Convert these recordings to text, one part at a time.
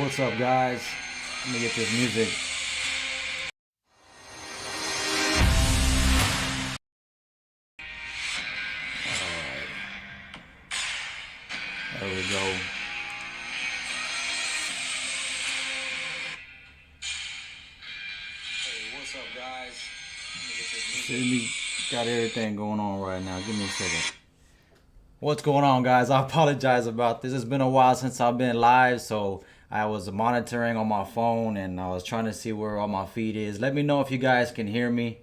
What's up, guys? Let me get this music. There we go. Hey, what's up, guys? Let me get this music. We got everything going on right now. Give me a second. What's going on, guys? I apologize about this. It's been a while since I've been live, so I was monitoring on my phone and I was trying to see where all my feed is. Let me know if you guys can hear me.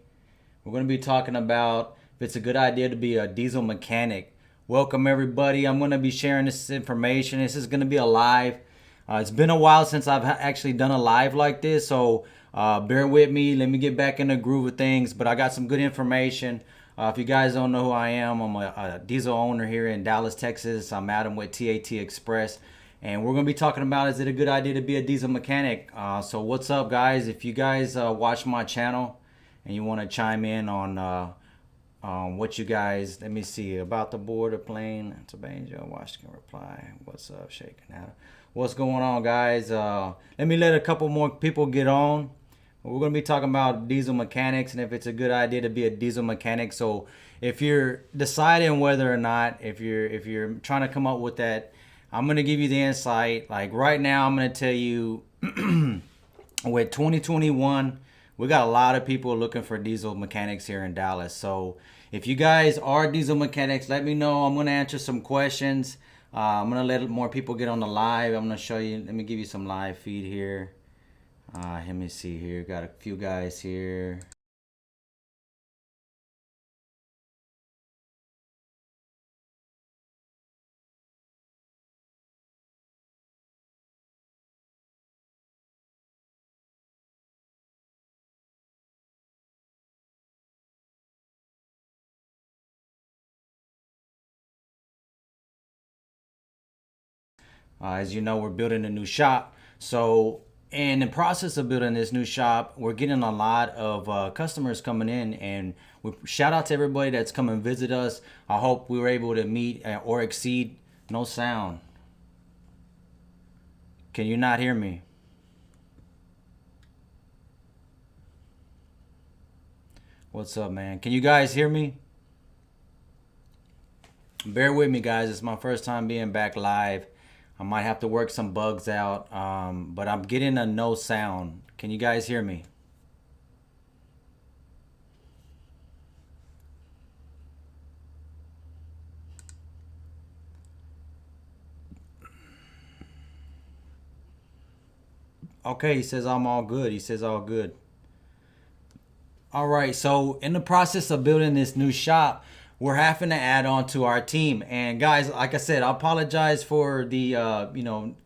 We're going to be talking about if it's a good idea to be a diesel mechanic. Welcome, everybody. I'm going to be sharing this information. This is going to be a live. It's been a while since I've actually done a live like this, so bear with me. Let me get back in the groove of things, but I got some good information. If you guys don't know who I am, I'm a diesel owner here in Dallas, Texas. I'm Adam with TAT Express, and we're going to be talking about, is it a good idea to be a diesel mechanic? So what's up, guys? If you guys watch my channel and you want to chime in on what you guys, let me see, about the border plane, it's a banjo, Washington reply, what's up, shaking out, what's going on, guys? Let me let a couple more people get on. We're going to be talking about diesel mechanics and if it's a good idea to be a diesel mechanic. So if you're deciding whether or not, if you're trying to come up with that, I'm going to give you the insight. Like right now, I'm going to tell you with 2021, we got a lot of people looking for diesel mechanics here in Dallas. So if you guys are diesel mechanics, let me know. I'm going to answer some questions. I'm going to let more people get on the live. I'm going to show you, let me give you some live feed here. Let me see here. Got a few guys here. As you know, we're building a new shop. So in the process of building this new shop, we're getting a lot of customers coming in, and we shout out to everybody that's come and visit us. I hope we were able to meet or exceed. No sound. Can you not hear me? What's up, man? Can you guys hear me? Bear with me, guys. It's my first time being back live. I might have to work some bugs out, but I'm getting a no sound. Can you guys hear me? Okay, he says I'm all good. He says all good. All right, so in the process of building this new shop, we're having to add on to our team. And guys, like I said, I apologize for the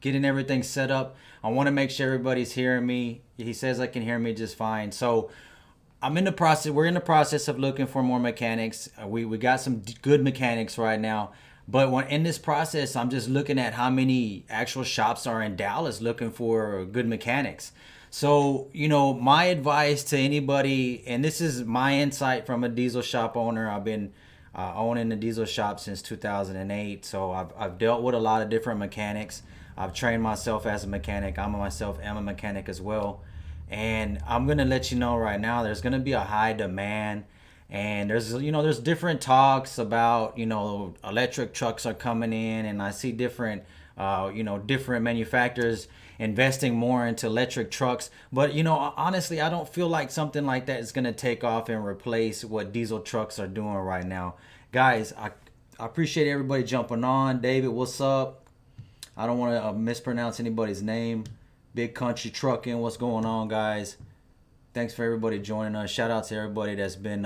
getting everything set up. I want to make sure everybody's hearing me. He says I can hear me just fine. So I'm in the process. We're in the process of looking for more mechanics. We got some good mechanics right now. But when in this process, I'm just looking at how many actual shops are in Dallas looking for good mechanics. So, my advice to anybody, and this is my insight from a diesel shop owner. I've been owning a diesel shop since 2008. So I've dealt with a lot of different mechanics. I've trained myself as a mechanic. I myself am a mechanic as well. And I'm going to let you know right now, there's going to be a high demand. And there's different talks about, electric trucks are coming in, and I see different, different manufacturers investing more into electric trucks. But, honestly, I don't feel like something like that is going to take off and replace what diesel trucks are doing right now. Guys, I appreciate everybody jumping on. David, what's up? I don't want to mispronounce anybody's name. Big Country Trucking, what's going on, guys? Thanks for everybody joining us. Shout out to everybody that's been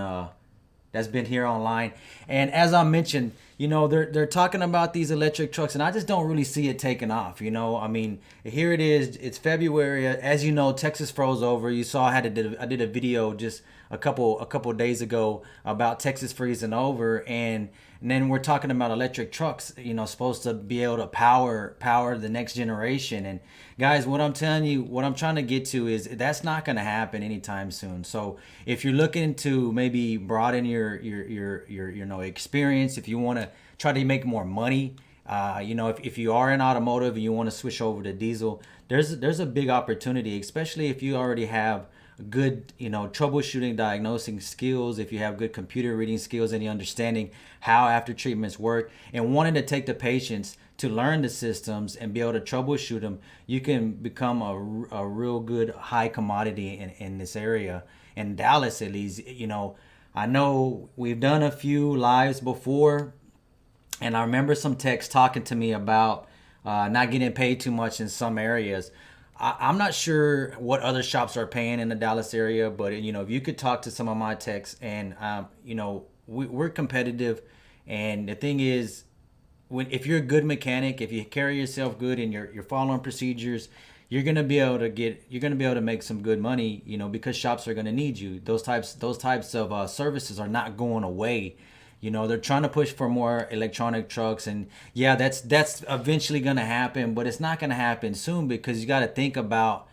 here online. And as I mentioned, they're talking about these electric trucks, and I just don't really see it taking off. I mean, here it is. It's February. As you know, Texas froze over. You saw I did a video just a couple days ago about Texas freezing over, and then we're talking about electric trucks, supposed to be able to power the next generation. And guys, what I'm telling you, what I'm trying to get to is that's not going to happen anytime soon. So if you're looking to maybe broaden your experience, if you want to try to make more money, if you are in automotive and you want to switch over to diesel, there's a big opportunity, especially if you already have good, troubleshooting, diagnosing skills, if you have good computer reading skills and you understanding how after treatments work and wanting to take the patients to learn the systems and be able to troubleshoot them, you can become a real good high commodity in this area. In Dallas, at least, I know we've done a few lives before, and I remember some techs talking to me about not getting paid too much in some areas. I'm not sure what other shops are paying in the Dallas area, but if you could talk to some of my techs, and we're competitive, and the thing is, if you're a good mechanic, if you carry yourself good and you're following procedures, you're gonna be able to make some good money, because shops are gonna need you. Those types of services are not going away. They're trying to push for more electronic trucks, and yeah, that's eventually going to happen, but it's not going to happen soon, because you got to think about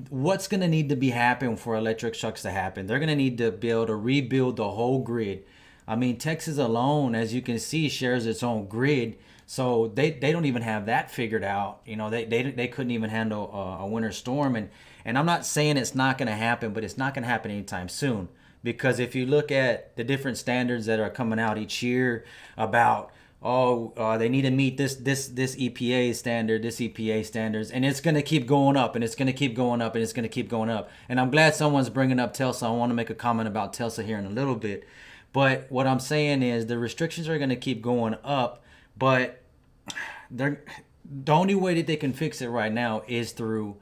what's going to need to be happen for electric trucks to happen. They're going to need to be able to rebuild the whole grid. I mean, Texas alone, as you can see, shares its own grid, so they don't even have that figured out. They couldn't even handle a winter storm, and I'm not saying it's not going to happen, but it's not going to happen anytime soon. Because if you look at the different standards that are coming out each year about, they need to meet this EPA standard, this EPA standards, and it's going to keep going up, and it's going to keep going up, and it's going to keep going up. And I'm glad someone's bringing up Tulsa. I want to make a comment about Tulsa here in a little bit. But what I'm saying is the restrictions are going to keep going up, but the only way that they can fix it right now is through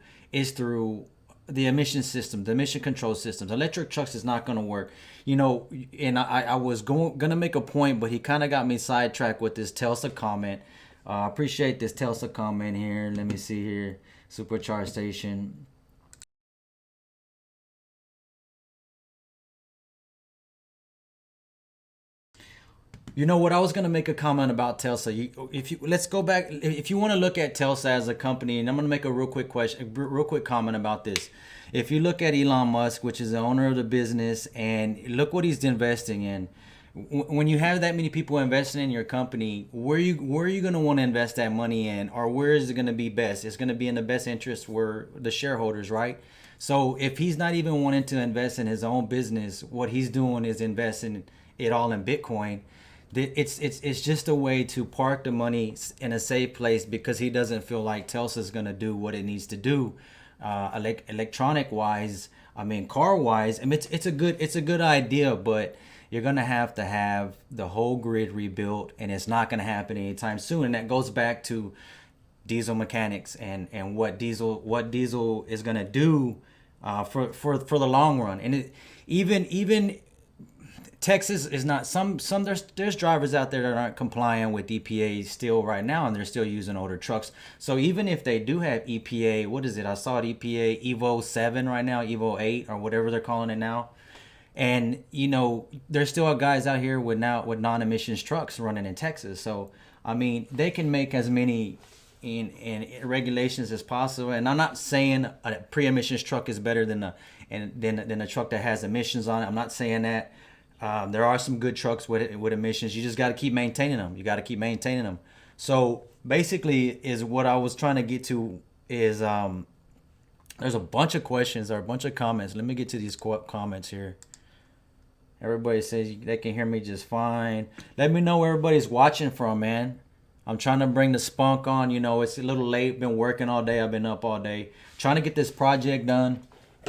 the emission system, the emission control systems. Electric trucks is not going to work. And I was going to make a point, but he kind of got me sidetracked with this Telsa comment. I appreciate this Telsa comment here. Let me see here. Supercharge station. You know what? I was gonna make a comment about Telsa. Let's go back. If you want to look at Telsa as a company, and I'm gonna make a real quick comment about this. If you look at Elon Musk, which is the owner of the business, and look what he's investing in. When you have that many people investing in your company, where are you gonna want to invest that money in, or where is it gonna be best? It's gonna be in the best interest for the shareholders, right? So if he's not even wanting to invest in his own business, what he's doing is investing it all in Bitcoin. It's just a way to park the money in a safe place, because he doesn't feel like Telsa's gonna do what it needs to do, electronic wise. I mean, car wise. I mean, it's a good idea, but you're gonna have to have the whole grid rebuilt, and it's not gonna happen anytime soon. And that goes back to diesel mechanics and what diesel is gonna do for the long run. And even Texas is not there's drivers out there that aren't complying with EPA still right now, and they're still using older trucks. So even if they do have EPA, what is it? I saw it EPA Evo 7 right now, Evo 8 or whatever they're calling it now. And there's still guys out here with non-emissions trucks running in Texas. So I mean, they can make as many in regulations as possible. And I'm not saying a pre-emissions truck is better than a truck that has emissions on it. I'm not saying that. There are some good trucks with emissions. You just got to keep maintaining them. So basically, is what I was trying to get to is there's a bunch of questions or a bunch of comments. Let me get to these comments here. Everybody says they can hear me just fine. Let me know where everybody's watching from, man. I'm trying to bring the spunk on. It's a little late. Been working all day. I've been up all day trying to get this project done.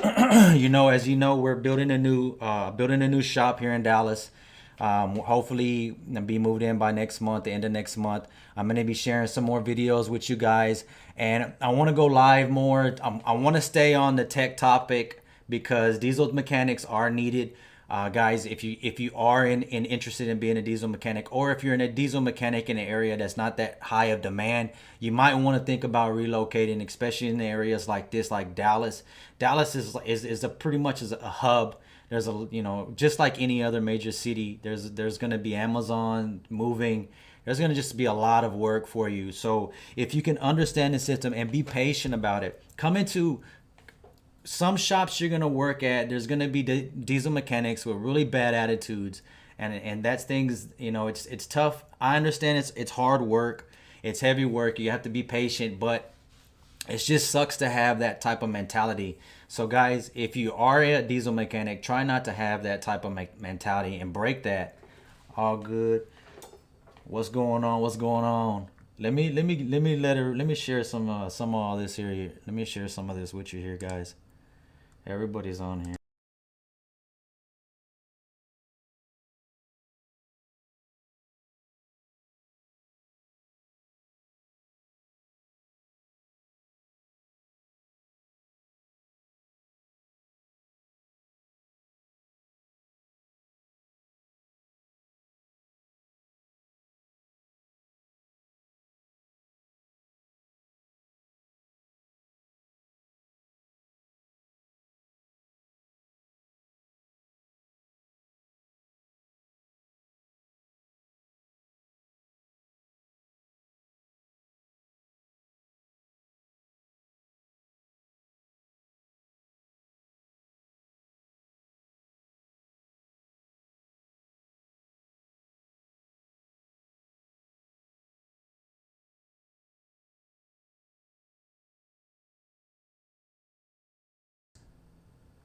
As we're building a new shop here in Dallas. Hopefully be moved in by next month, the end of next month. I'm going to be sharing some more videos with you guys, and I want to go live more. I want to stay on the tech topic because diesel mechanics are needed. Guys, if you are interested in being a diesel mechanic, or if you're in a diesel mechanic in an area that's not that high of demand, you might want to think about relocating, especially in areas like this, like Dallas. Dallas is pretty much a hub. There's just like any other major city, there's going to be Amazon moving. There's going to just be a lot of work for you. So if you can understand the system and be patient about it, come into some shops you're going to work at. There's going to be diesel mechanics with really bad attitudes, and that's things, it's tough. I understand it's hard work. It's heavy work. You have to be patient, but It just sucks to have that type of mentality. So guys, if you are a diesel mechanic, try not to have that type of mentality and break that. All good. What's going on? What's going on? Let me share some of all this here. Let me share some of this with you here, guys. Everybody's on here.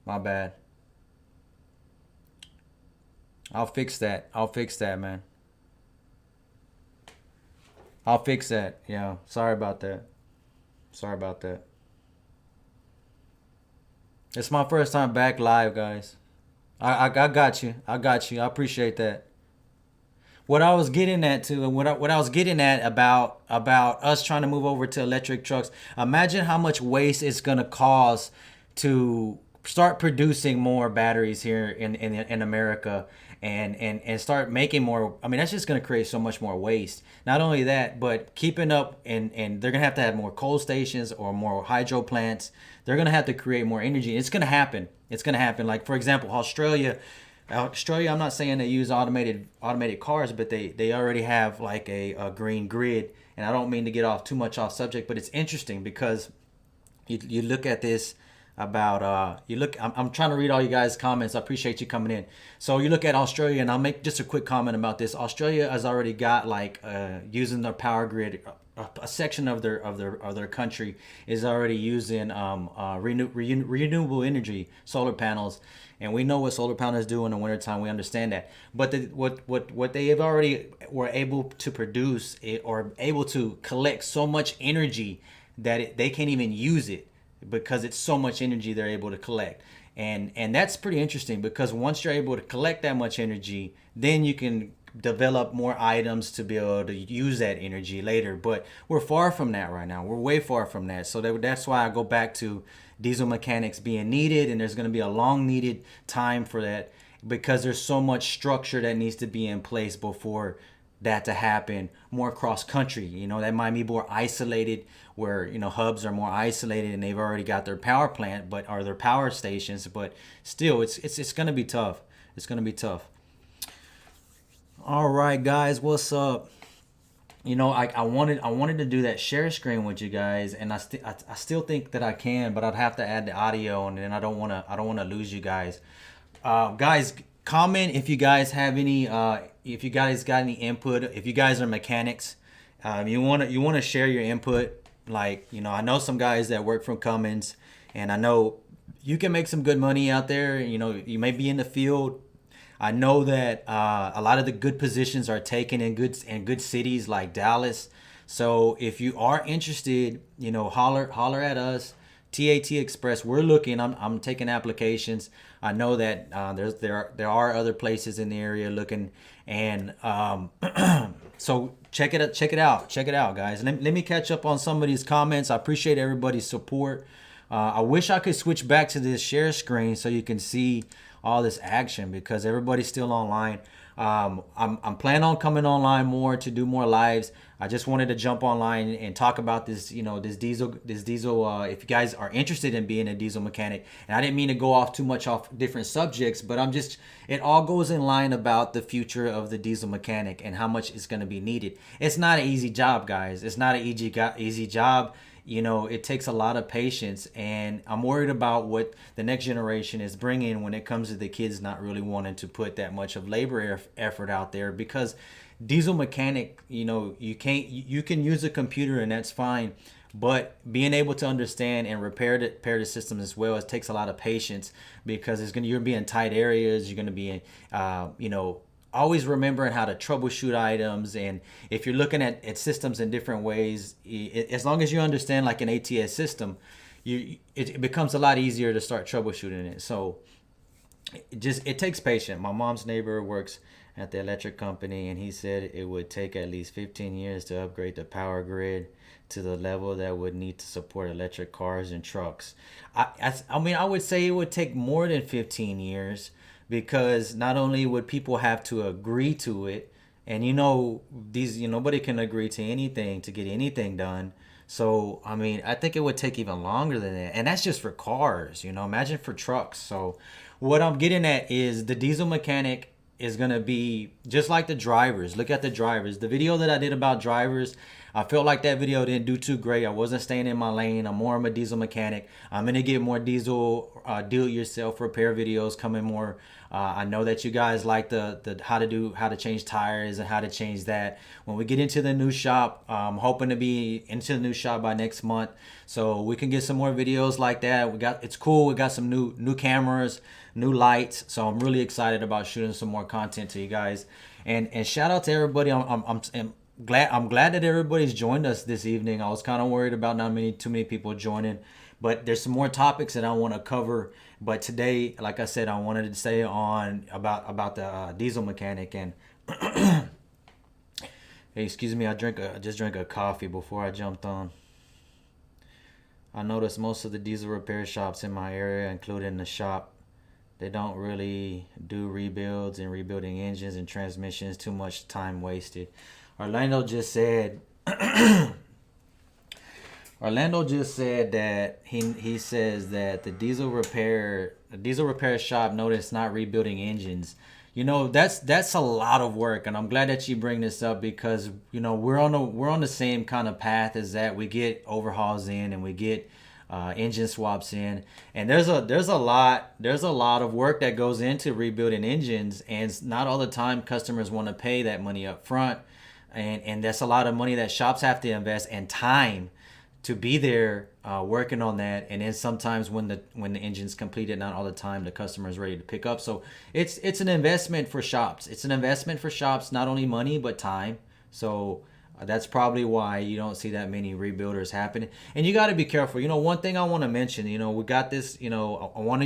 My bad. I'll fix that. I'll fix that, man. I'll fix that. Yeah. Sorry about that. Sorry about that. It's my first time back live, guys. I got you. I got you. I appreciate that. What I was getting at too, and what I was getting at about us trying to move over to electric trucks. Imagine how much waste it's gonna cause to start producing more batteries here in America, and start making more. I mean, that's just gonna create so much more waste. Not only that, but keeping up, and they're gonna have more coal stations or more hydro plants. They're gonna have to create more energy. It's gonna happen. It's gonna happen. Like for example, Australia, I'm not saying they use automated cars, but they already have like a green grid. And I don't mean to get off too much off subject, but it's interesting because you look at this about I'm trying to read all you guys' comments. I appreciate you coming in. So you look at Australia, and I'll make just a quick comment about this. Australia has already got like using their power grid. A section of their country is already using renewable energy, solar panels, and we know what solar panels do in the wintertime. We understand that, but what they have already were able to produce or able to collect so much energy that they can't even use it because it's so much energy they're able to collect. And that's pretty interesting because once you're able to collect that much energy, then you can develop more items to be able to use that energy later. But we're far from that right now. We're way far from that. So that's why I go back to diesel mechanics being needed, and there's going to be a long needed time for that because there's so much structure that needs to be in place before that to happen more cross country. That might be more isolated where hubs are more isolated and they've already got their power plant or their power stations, but still it's going to be tough. It's going to be tough. All right, guys, what's up? I wanted to do that share screen with you guys, and I still think that I can, but I'd have to add the audio, and then I don't wanna lose you guys. Guys, comment if you guys have any if you guys got any input. If you guys are mechanics, you wanna share your input. Like I know some guys that work from Cummins, and I know you can make some good money out there. You may be in the field. I know that a lot of the good positions are taken in good cities like Dallas. So if you are interested, holler at us. TAT Express, we're looking. I'm taking applications. I know that there are other places in the area looking, and so check it out, guys. Let me catch up on some of these comments. I appreciate everybody's support. I wish I could switch back to this share screen so you can see all this action because everybody's still online. I'm planning on coming online more to do more lives. I just wanted to jump online and talk about this, this diesel. If you guys are interested in being a diesel mechanic, and I didn't mean to go off too much off different subjects, but it all goes in line about the future of the diesel mechanic and how much is going to be needed. It's not an easy job, guys. It's not an easy job. it takes a lot of patience, and I'm worried about what the next generation is bringing when it comes to the kids not really wanting to put that much of labor effort out there, because diesel mechanic, you can use a computer and that's fine, but being able to understand and repair the system as well, it takes a lot of patience, because you're gonna be in tight areas. You're gonna be in, always remembering how to troubleshoot items. And if you're looking at systems in different ways, as long as you understand like an ATS system, it becomes a lot easier to start troubleshooting it. So it takes patience. My mom's neighbor works at the electric company, and he said it would take at least 15 years to upgrade the power grid to the level that would need to support electric cars and trucks. I would say it would take more than 15 years, because not only would people have to agree to it, and nobody can agree to anything to get anything done. So I think it would take even longer than that, and that's just for cars. Imagine for trucks. So what I'm getting at is the diesel mechanic is going to be just like the drivers. Look at the drivers. The video that I did about drivers, I felt like that video didn't do too great. I wasn't staying in my lane. I'm more of a diesel mechanic. I'm going to get more diesel do-it-yourself repair videos coming more. I know that you guys like the how to change tires and how to change that. When we get into the new shop, I'm hoping to be into the new shop by next month, so we can get some more videos like that. It's cool. We got some new cameras, new lights, so I'm really excited about shooting some more content to you guys. And shout out to everybody. I'm glad that everybody's joined us this evening. I was kind of worried about too many people joining, but there's some more topics that I want to cover. But today, like I said, I wanted to say on about the diesel mechanic. And hey, excuse me, I just drank a coffee before I jumped on. I noticed most of the diesel repair shops in my area, including the shop, they don't really do rebuilds and rebuilding engines and transmissions. Too much time wasted. Orlando just said that he says that the diesel repair shop noticed not rebuilding engines. That's a lot of work, and I'm glad that you bring this up, because we're on the same kind of path as that. We get overhauls in, and we get engine swaps in, and there's a lot of work that goes into rebuilding engines, and not all the time customers want to pay that money up front, and that's a lot of money that shops have to invest, and time to be there working on that. And then sometimes when the engine's completed, not all the time the customer is ready to pick up. So it's an investment for shops. It's an investment for shops, not only money but time. So that's probably why you don't see that many rebuilders happening. And you got to be careful. One thing I want to mention, we got this, I wanted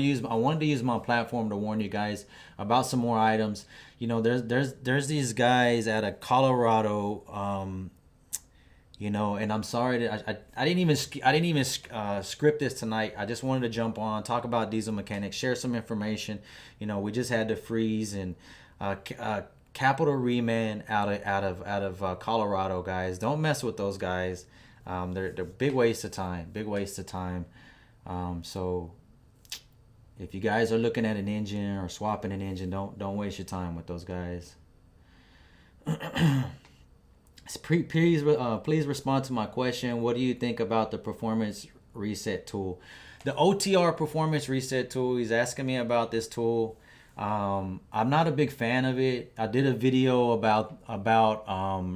to use my platform to warn you guys about some more items. There's these guys out of Colorado, and I'm sorry that I didn't even script this tonight. I just wanted to jump on, talk about diesel mechanics, share some information. We just had to freeze, and capital reman out of Colorado, guys. Don't mess with those guys. They're big waste of time. So if you guys are looking at an engine or swapping an engine, don't waste your time with those guys. Please respond to my question. What do you think about the performance reset tool? The OTR performance reset tool, he's asking me about this tool. I'm not a big fan of it. I did a video about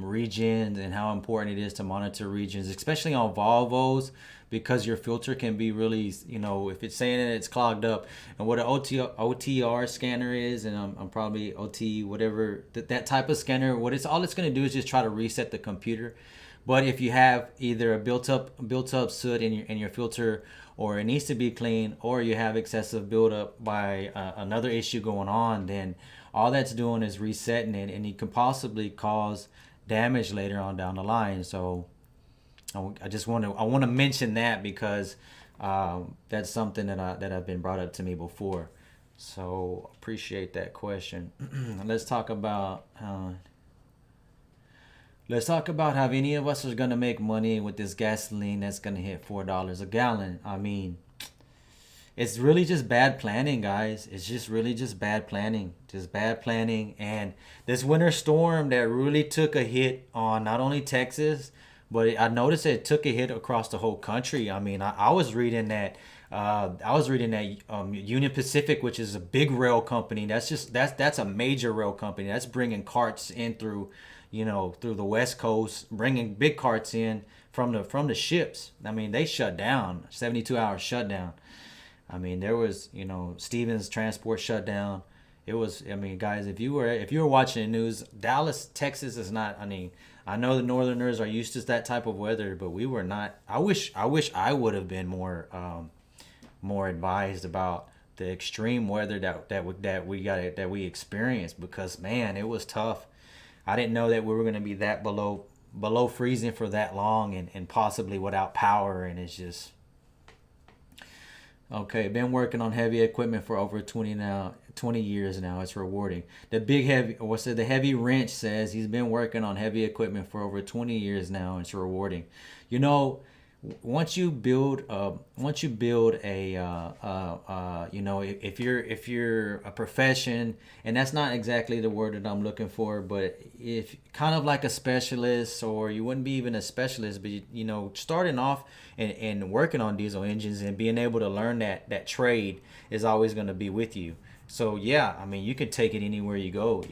regions and how important it is to monitor regions, especially on Volvos, because your filter can be really, if it's saying that it's clogged up. And what an OTR scanner is, and I'm probably OT, whatever, that type of scanner, all it's going to do is just try to reset the computer. But if you have either a built up soot in your filter, or it needs to be clean, or you have excessive buildup by another issue going on, then all that's doing is resetting it, and you can possibly cause damage later on down the line. So I want to mention that, because that's something that I've been brought up to me before. So appreciate that question. Let's talk about how any of us are going to make money with this gasoline that's going to hit $4 a gallon. It's really just bad planning, guys. It's just really just bad planning. And this winter storm that really took a hit on not only Texas, but I noticed it took a hit across the whole country. I mean, I was reading that. Union Pacific, which is a big rail company, that's a major rail company. That's bringing carts in through, through the West Coast, bringing big carts in from the ships. I mean, they shut down, 72 hour shutdown. I mean, there was, Stevens Transport shut down. It was, I mean, guys, if you were watching the news, Dallas, Texas is not. I mean, I know the Northerners are used to that type of weather, but we were not. I wish I would have been more advised about the extreme weather that we experienced, because man, it was tough. I didn't know that we were going to be that below freezing for that long, and possibly without power, and it's just. Okay, been working on heavy equipment for over 20 years now. It's rewarding. The heavy wrench says he's been working on heavy equipment for over 20 years now. It's rewarding. You know, once you build a if you're a profession, and that's not exactly the word that I'm looking for, but if kind of like a specialist, or you wouldn't be even a specialist, but starting off and working on diesel engines and being able to learn that trade is always going to be with you. So yeah, I mean, you can take it anywhere you go.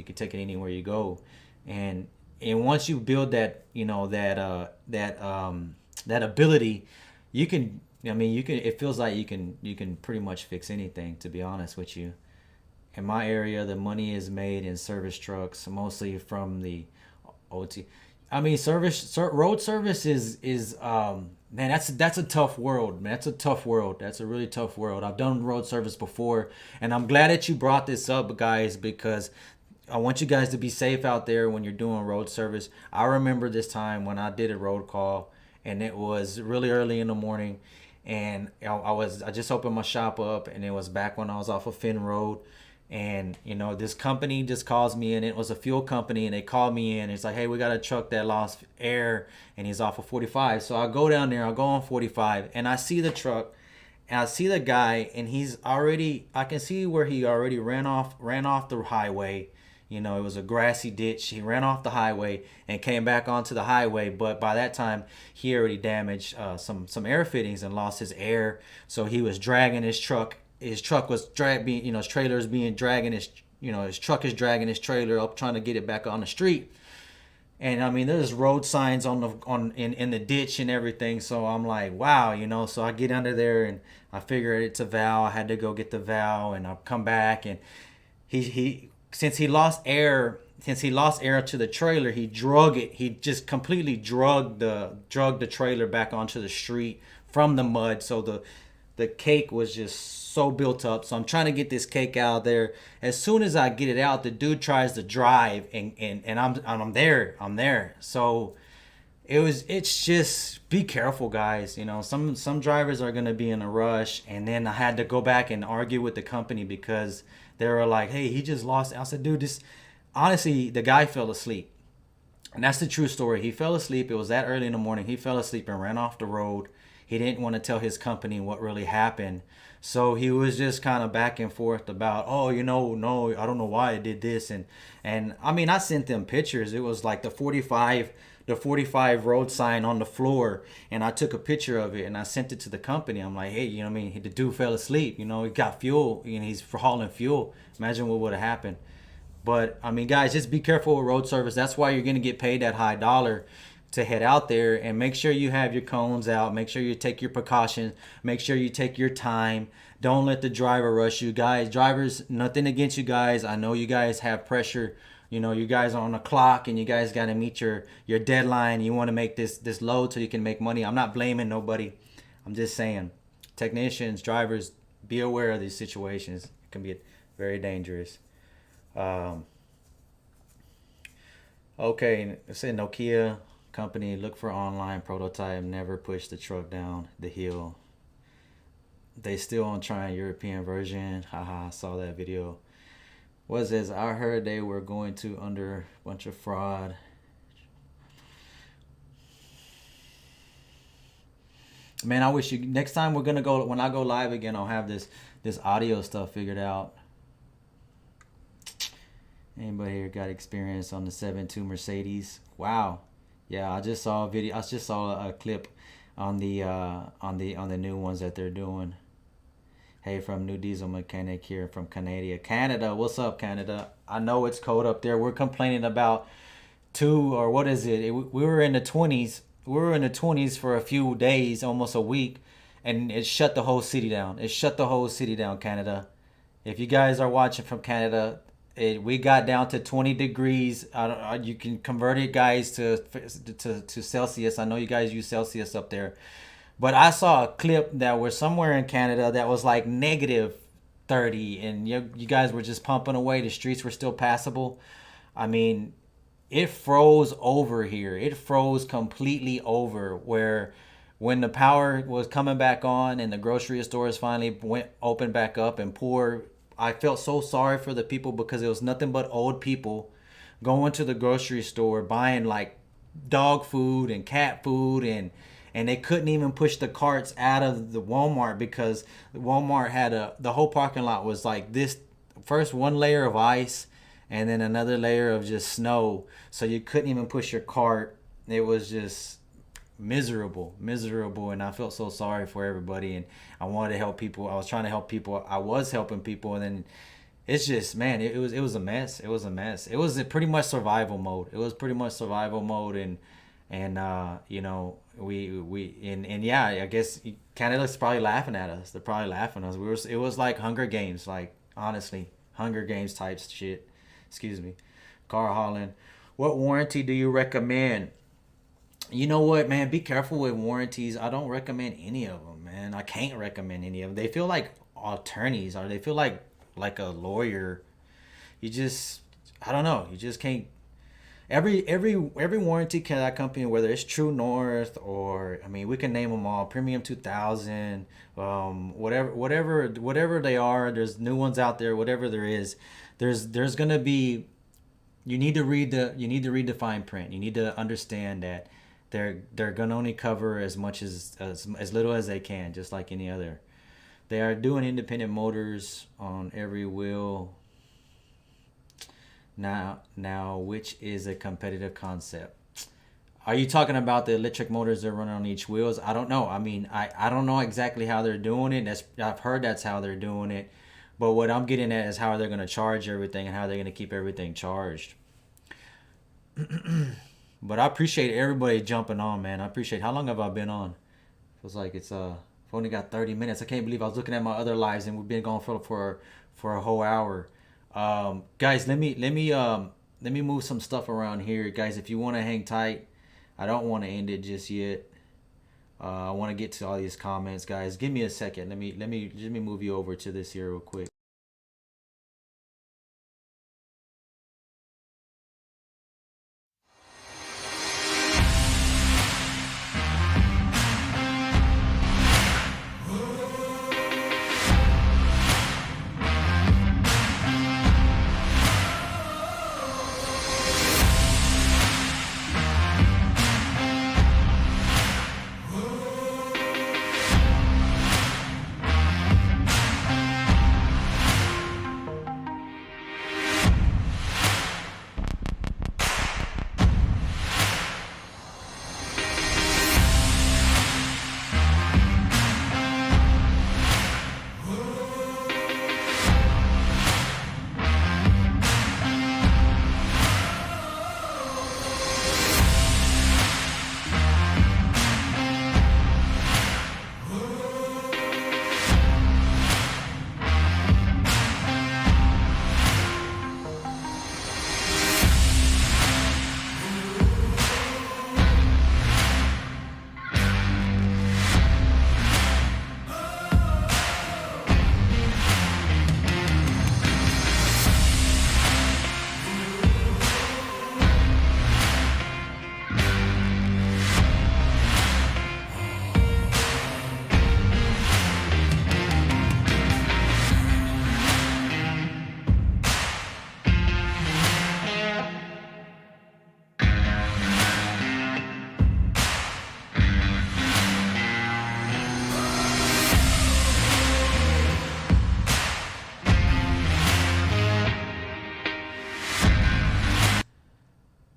And once you build that ability, you can. I mean, you can. It feels like you can pretty much fix anything. To be honest with you, in my area, the money is made in service trucks, mostly from the OT. I mean, road service is man, that's a tough world, man. That's a tough world. That's a really tough world. I've done road service before, and I'm glad that you brought this up, guys, because I want you guys to be safe out there when you're doing road service. I remember this time when I did a road call, and it was really early in the morning, and I just opened my shop up, and it was back when I was off of Finn Road. And this company just calls me in. It was a fuel company, and they called me in. It's like, hey, we got a truck that lost air, and he's off of 45. So I go down there, I go on 45, and I see the truck, and I see the guy, and I can see where he already ran off the highway. It was a grassy ditch. He ran off the highway and came back onto the highway, but by that time he already damaged some air fittings and lost his air. So he was dragging his truck. His truck was his trailer is being dragging his truck is dragging his trailer up, trying to get it back on the street. And I mean, there's road signs in the ditch and everything. So I'm like, wow, so I get under there, and I figure it's a valve. I had to go get the valve, and I come back, and he since he lost air to the trailer, he drug it. He just completely drug the trailer back onto the street from the mud. So the cake was just so built up. So I'm trying to get this cake out of there. As soon as I get it out, the dude tries to drive, and I'm there. So it's just be careful, guys. Some drivers are gonna be in a rush, and then I had to go back and argue with the company because they were like, hey, he just lost. I said, dude, this honestly, the guy fell asleep. And that's the true story. He fell asleep. It was that early in the morning. He fell asleep and ran off the road. He didn't want to tell his company what really happened. So he was just kind of back and forth about, no, I don't know why I did this. And I mean, I sent them pictures. It was like the 45 road sign on the floor, and I took a picture of it and I sent it to the company. I'm like, hey, the dude fell asleep. He got fuel, he's for hauling fuel. Imagine what would have happened. But I mean, guys, just be careful with road service. That's why you're going to get paid that high dollar to head out there, and make sure you have your cones out. Make sure you take your precautions. Make sure you take your time. Don't let the driver rush you, guys. Drivers, nothing against you guys. I know you guys have pressure. You guys are on the clock, and you guys got to meet your deadline. You want to make this load so you can make money. I'm not blaming nobody. I'm just saying, technicians, drivers, be aware of these situations. It can be very dangerous. Okay, it said Nokia company, look for online prototype, never push the truck down the hill. They still on trying European version. Haha, I saw that video. What is this? I heard they were going to under a bunch of fraud. Man, I wish next time when I go live again, I'll have this audio stuff figured out. Anybody here got experience on the 7.2 Mercedes? Wow. Yeah, I just saw a video. I just saw a clip on the new ones that they're doing. Hey, from New Diesel Mechanic here from Canada. Canada, what's up, Canada? I know it's cold up there. We're complaining about two or what is it? We were in the 20s. We were in the 20s for a few days, almost a week, and it shut the whole city down. It shut the whole city down, Canada. If you guys are watching from Canada, we got down to 20 degrees. You can convert it, guys, to Celsius. I know you guys use Celsius up there. But I saw a clip that was somewhere in Canada that was like negative 30, and you guys were just pumping away. The streets were still passable. I mean, it froze over here. It froze completely over where when the power was coming back on and the grocery stores finally went open back up and poor, I felt so sorry for the people because it was nothing but old people going to the grocery store buying like dog food and cat food, and they couldn't even push the carts out of the Walmart because Walmart had the whole parking lot was like this, first one layer of ice and then another layer of just snow, so you couldn't even push your cart. It was just miserable, and I felt so sorry for everybody, and I wanted to help people. I was trying to help people. I was helping people, and then it's just, man, it was a mess. It was a mess. It was pretty much survival mode. It was pretty much survival mode, and we and yeah, I guess Canada's probably laughing at us. They're probably laughing at us. It was like Hunger Games, like honestly, Hunger Games type shit. Excuse me. Carl Holland, what warranty do you recommend? You know what, man? Be careful with warranties. I don't recommend any of them, man. I can't recommend any of them. They feel like attorneys, or they feel like a lawyer. You just, I don't know. You just can't. Every warranty that company, whether it's True North or I mean, we can name them all. Premium 2000, whatever they are. There's new ones out there. Whatever there is, there's gonna be. You need to read the fine print. You need to understand that they're gonna only cover as much as little as they can, just like any other. They are doing independent motors on every wheel now, which is a competitive concept. Are you talking about the electric motors that run on each wheels? I don't know. I mean, I don't know exactly how they're doing it. I've heard that's how they're doing it. But what I'm getting at is how they're going to charge everything and how they're going to keep everything charged. But I appreciate everybody jumping on, man. I appreciate. How long have I been on? Feels like I've only got 30 minutes. I can't believe I was looking at my other lives and we've been going for a whole hour. Guys, let me move some stuff around here, guys. If you want to hang tight, I don't want to end it just yet. I want to get to all these comments, guys. Give me a second. Let me move you over to this here real quick.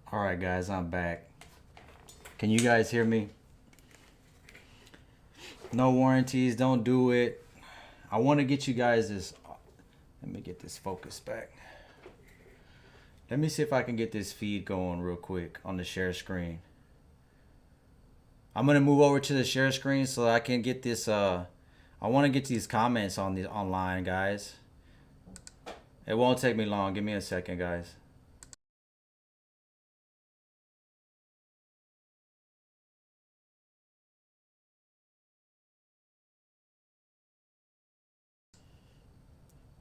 All right, guys, I'm back. Can you guys hear me? No warranties. Don't do it. I want to get you guys this. Let me get this focus back. Let me see if I can get this feed going real quick on the share screen. I'm gonna move over to the share screen so I can get this. I want to get these comments on the online, guys. It won't take me long. Give me a second, guys.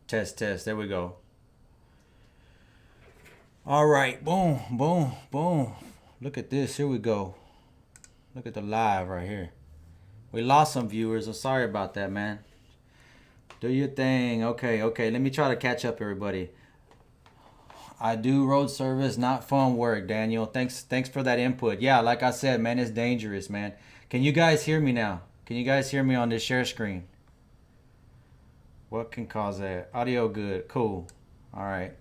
Test, test. There we go. All right. Boom, boom, boom. Look at this. Here we go. Look at the live right here. We lost some viewers. I'm sorry about that, man. Do your thing. Okay, okay. Let me try to catch up, everybody. I do road service, not fun work, Daniel. Thanks for that input. Yeah, like I said, man, it's dangerous, man. Can you guys hear me now? Can you guys hear me on this share screen? What can cause that? Audio good. Cool. All right.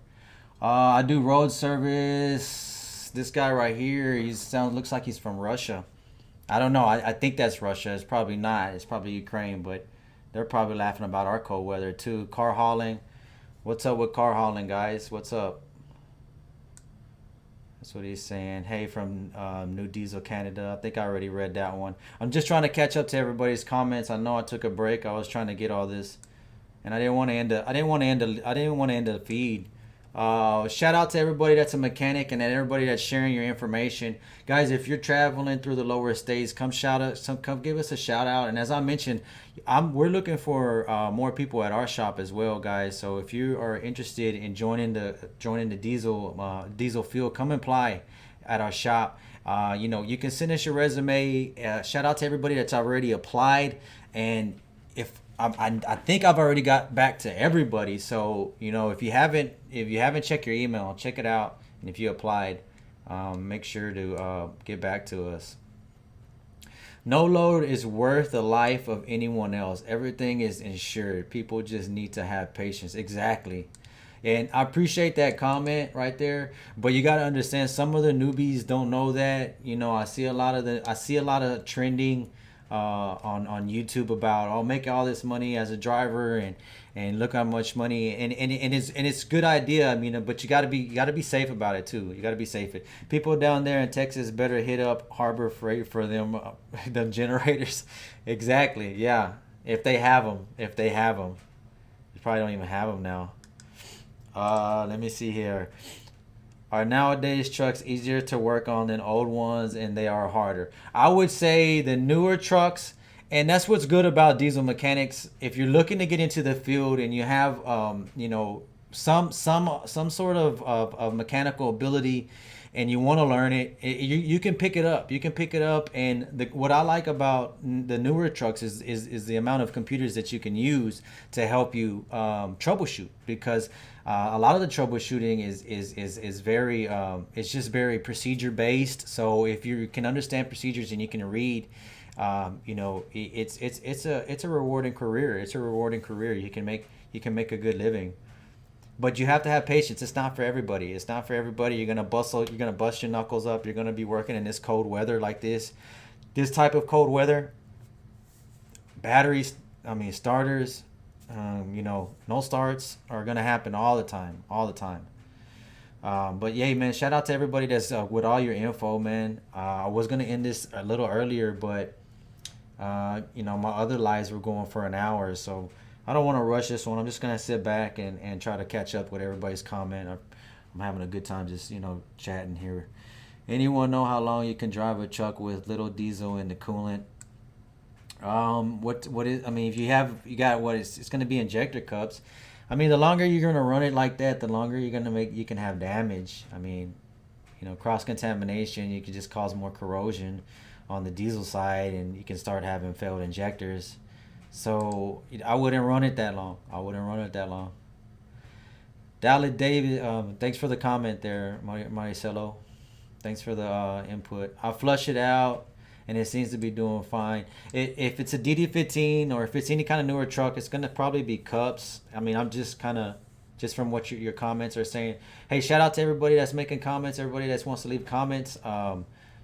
I do road service. This guy right here, looks like he's from Russia. I don't know. I think that's Russia. It's probably not. It's probably Ukraine, but they're probably laughing about our cold weather too. Car hauling. What's up with car hauling, guys? What's up? That's what he's saying. Hey, from New Diesel Canada. I think I already read that one. I'm just trying to catch up to everybody's comments. I know I took a break. I was trying to get all this, and I didn't want to end the feed. Shout out to everybody that's a mechanic and everybody that's sharing your information, guys. If you're traveling through the lower states, come give us a shout out. And as I mentioned, we're looking for more people at our shop as well, guys. So if you are interested in joining the diesel field, come apply at our shop. You can send us your resume. Shout out to everybody that's already applied, and if I think I've already got back to everybody. So if you haven't checked your email, check it out. And if you applied, make sure to get back to us. No load is worth the life of anyone else. Everything is insured. People just need to have patience. Exactly. And I appreciate that comment right there. But you got to understand, some of the newbies don't know that. I see a lot of trending on YouTube about making all this money as a driver and look how much money and it's a good idea. I mean, but you gotta be safe about it too. You gotta be safe. People down there in Texas better hit up Harbor Freight for them them generators. Exactly. Yeah. If they have them. You probably don't even have them now. Let me see here. Are nowadays trucks easier to work on than old ones, and they are harder? I would say the newer trucks, and that's what's good about diesel mechanics. If you're looking to get into the field and you have some sort of mechanical ability and you want to learn it, you can pick it up. And what I like about the newer trucks is the amount of computers that you can use to help you troubleshoot, because a lot of the troubleshooting is very it's just very procedure based. So if you can understand procedures and you can read, it's a rewarding career. You can make a good living. But you have to have patience. It's not for everybody. You're gonna bust your knuckles up. You're gonna be working in this cold weather like this type of cold weather. Starters, no starts are gonna happen all the time. But yeah, man, shout out to everybody that's with all your info, man. I was gonna end this a little earlier, but my other lives were going for an hour, so I don't want to rush this one. I'm just gonna sit back and try to catch up with everybody's comment. I'm having a good time just chatting here. Anyone know how long you can drive a truck with little diesel in the coolant? If you got it's gonna be injector cups. The longer you're gonna run it like that, the longer you can have damage. Cross contamination, you can just cause more corrosion on the diesel side, and you can start having failed injectors. So I wouldn't run it that long. Dalit David, thanks for the comment there, Maricelo. Thanks for the input. I flush it out, and it seems to be doing fine. If it's a DD15 or if it's any kind of newer truck, it's gonna probably be cups. I'm just from what your comments are saying. Hey, shout out to everybody that's making comments. Everybody that wants to leave comments.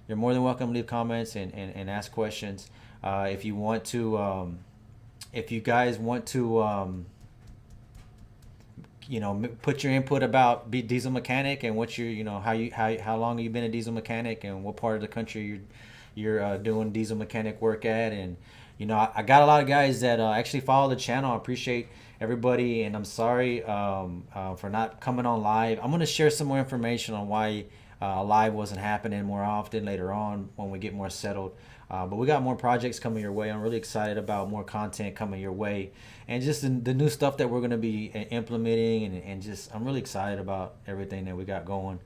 you're more than welcome to leave comments and ask questions. If you want to, if you guys want to, put your input about be diesel mechanic and what how long you've been a diesel mechanic and what part of the country you're doing diesel mechanic work at. And I got a lot of guys that actually follow the channel. I appreciate everybody, and I'm sorry for not coming on live. I'm going to share some more information on why live wasn't happening more often later on when we get more settled. But we got more projects coming your way. I'm really excited about more content coming your way, and just the new stuff that we're going to be implementing, and just I'm really excited about everything that we got going.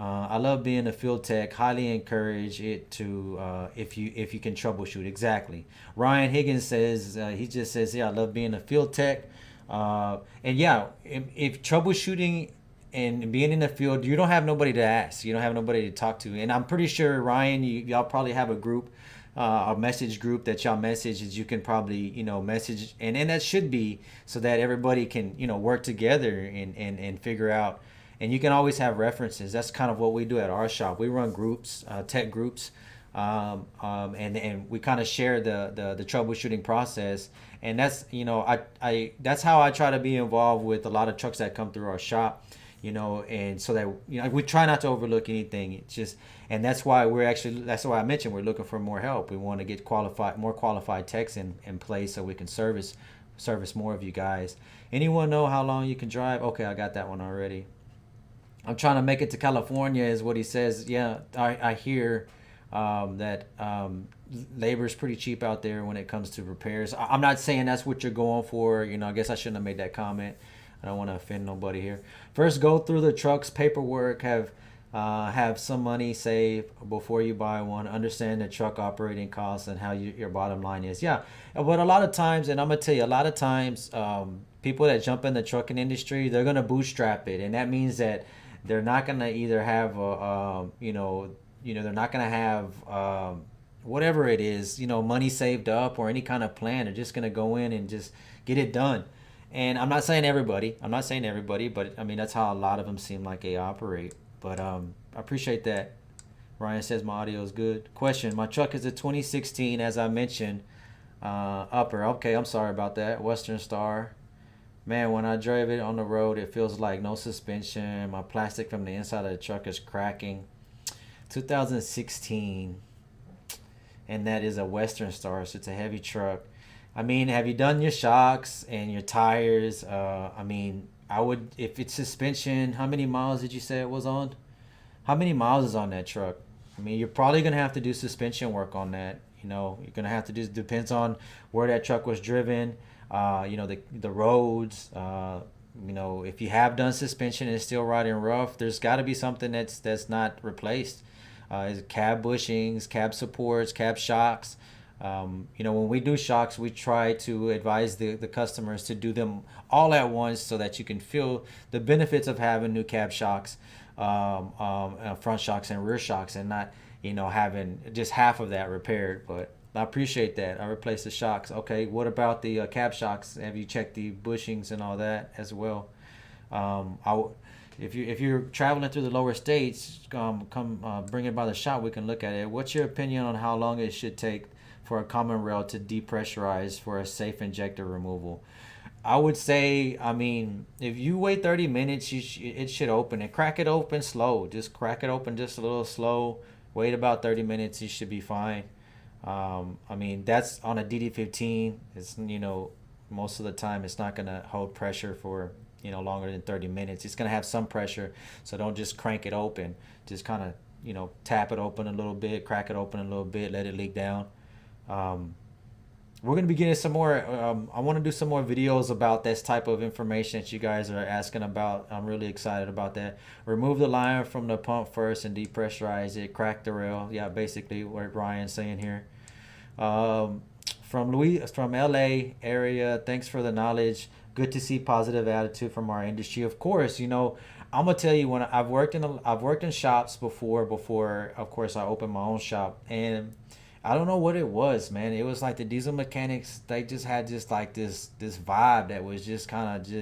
I love being a field tech. Highly encourage it to if you can troubleshoot. Exactly. Ryan Higgins says he just says, yeah, I love being a field tech. And yeah, if troubleshooting and being in the field, you don't have nobody to ask. You don't have nobody to talk to. And I'm pretty sure, Ryan, y'all probably have a group, a message group that y'all message that you can probably, message. And that should be so that everybody can, work together and figure out. And you can always have references. That's kind of what we do at our shop. We run groups, tech groups, and we kind of share the troubleshooting process. And that's I that's how I try to be involved with a lot of trucks that come through our shop, and so that we try not to overlook anything. It's just, and that's why that's why I mentioned we're looking for more help. We want to get more qualified techs in place so we can service more of you guys. Anyone know how long you can drive? Okay, I got that one already. I'm trying to make it to California, is what he says. Yeah, I hear that labor is pretty cheap out there when it comes to repairs. I'm not saying that's what you're going for. I guess I shouldn't have made that comment. I don't want to offend nobody here. First, go through the truck's paperwork. Have some money saved before you buy one. Understand the truck operating costs and how your bottom line is. Yeah, but a lot of times, and I'm gonna tell you, a lot of times, people that jump in the trucking industry, they're gonna bootstrap it, and that means that they're not gonna either have they're not gonna have whatever it is, money saved up or any kind of plan. They're just gonna go in and just get it done. And I'm not saying everybody, but I mean that's how a lot of them seem like they operate. But I appreciate that. Ryan says my audio is good. Question: my truck is a 2016, as I mentioned, upper. Okay, I'm sorry about that. Western Star. Man, when I drive it on the road, it feels like no suspension. My plastic from the inside of the truck is cracking. 2016, and that is a Western Star, so it's a heavy truck. I mean, have you done your shocks and your tires? I mean, I would, if it's suspension, how many miles did you say it was on? How many miles is on that truck? I mean, you're probably going to have to do suspension work on that. You're going to have to do, depends on where that truck was driven, the roads, if you have done suspension and it's still riding rough, there's got to be something that's not replaced. Is cab bushings, cab supports, cab shocks. When we do shocks, we try to advise the customers to do them all at once so that you can feel the benefits of having new cab shocks, front shocks and rear shocks, and not, having just half of that repaired. But I appreciate that. I replaced the shocks. Okay, what about the cab shocks? Have you checked the bushings and all that as well? If you're traveling through the lower states, come bring it by the shop. We can look at it. What's your opinion on how long it should take for a common rail to depressurize for a safe injector removal? I would say, I mean, if you wait 30 minutes, it should open. And crack it open slow. Just crack it open just a little slow. Wait about 30 minutes. You should be fine. I mean, that's on a DD15. It's, most of the time it's not going to hold pressure for, longer than 30 minutes. It's going to have some pressure. So don't just crank it open. Just kind of, tap it open a little bit, crack it open a little bit, let it leak down. We're going to be getting some more, I want to do some more videos about this type of information that you guys are asking about. I'm really excited about that. Remove the line from the pump first and depressurize it, crack the rail. Yeah, basically what Ryan's saying here. From LA area, thanks for the knowledge. Good to see positive attitude from our industry. Of course, I'm gonna tell you, when I've worked in shops before of course I opened my own shop, and I don't know what it was, man. It was like the diesel mechanics, they just had just like this vibe that was just kind of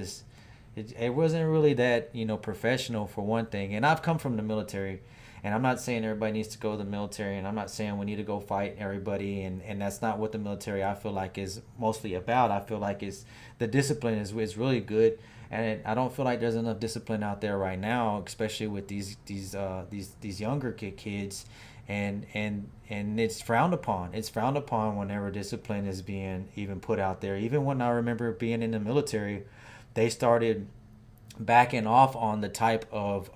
it wasn't really that, professional, for one thing. And I've come from the military, And I'm not saying everybody needs to go to the military, and I'm not saying we need to go fight everybody, and that's not what the military, I feel like, is mostly about. I feel like it's the discipline is really good, and I don't feel like there's enough discipline out there right now, especially with these younger kids, and it's frowned upon. It's frowned upon whenever discipline is being even put out there. Even when I remember being in the military, they started backing off on the type of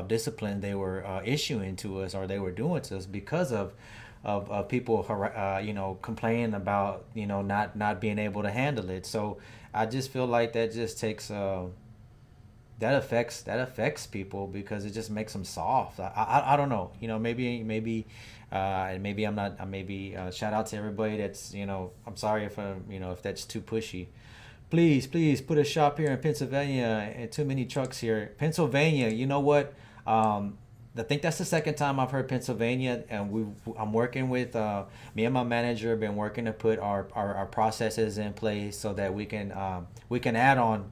discipline they were issuing to us, or they were doing to us, because of people complaining about not being able to handle it. So I just feel like that just takes that affects people, because it just makes them soft. I don't know, maybe I'm not, maybe shout out to everybody that's, I'm sorry if if that's too pushy. Please put a shop here in Pennsylvania, and too many trucks here. Pennsylvania, you know what? I think that's the second time I've heard Pennsylvania, and I'm working with me and my manager have been working to put our processes in place so that we can add on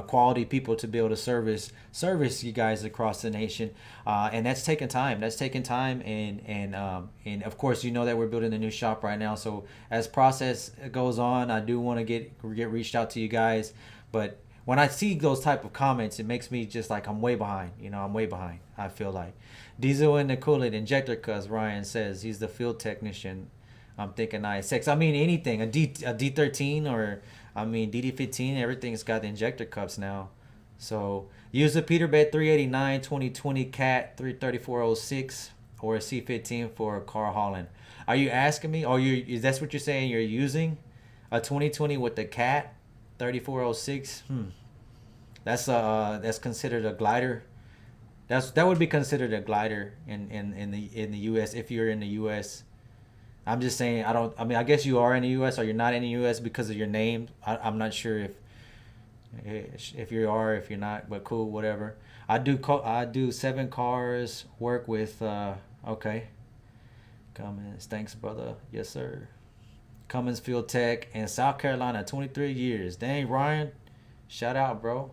quality people to be able to service you guys across the nation, and that's taking time. And of course, that we're building a new shop right now. So as process goes on, I do want to get reached out to you guys, but when I see those type of comments, it makes me just like I'm way behind. I'm way behind. I feel like diesel in the coolant injector, cuz Ryan says he's the field technician. I'm thinking ISX. I mean anything, a D13 or DD15. Everything's got the injector cups now. So use a Peterbed 389 2020 Cat 33406 or a C15 for car hauling. Are you asking me? Or is that's what you're saying? You're using a 2020 with the Cat 3406. That's considered a glider. That would be considered a glider in the US, if you're in the US. I'm just saying, I guess you are in the US, or you're not in the US because of your name. I'm not sure if you are, if you're not, but cool, whatever. I do 7 cars, work with okay. Cummins, thanks brother. Yes sir. Cummins Field Tech in South Carolina, 23 years. Dang, Ryan, shout out, bro.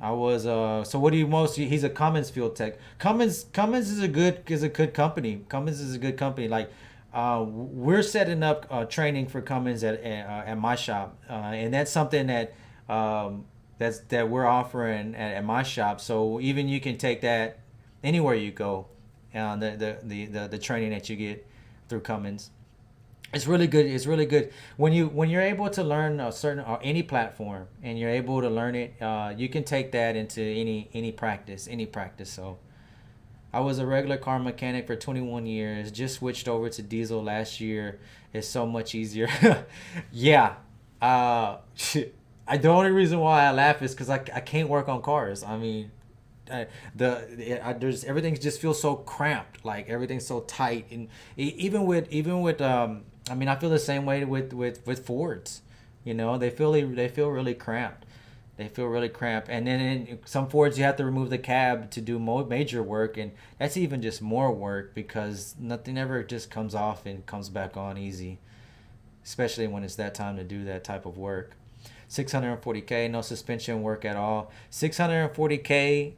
I was so what do you most? He's a Cummins Field Tech. Cummins is a good company. Cummins is a good company. Like we're setting up training for Cummins at my shop, and that's something that that we're offering at my shop. So even you can take that anywhere you go, the training that you get through Cummins. It's really good. It's really good when you're able to learn a certain or any platform, and you're able to learn it. You can take that into any practice. So I was a regular car mechanic for 21 years. Just switched over to diesel last year. It's so much easier. Yeah. The only reason why I laugh is because I can't work on cars. I mean, there's everything just feels so cramped. Like everything's so tight, and even with I feel the same way with Fords. They feel really cramped. They feel really cramped, and then in some Fords you have to remove the cab to do major work, and that's even just more work because nothing ever just comes off and comes back on easy, especially when it's that time to do that type of work. 640K, no suspension work at all. 640K.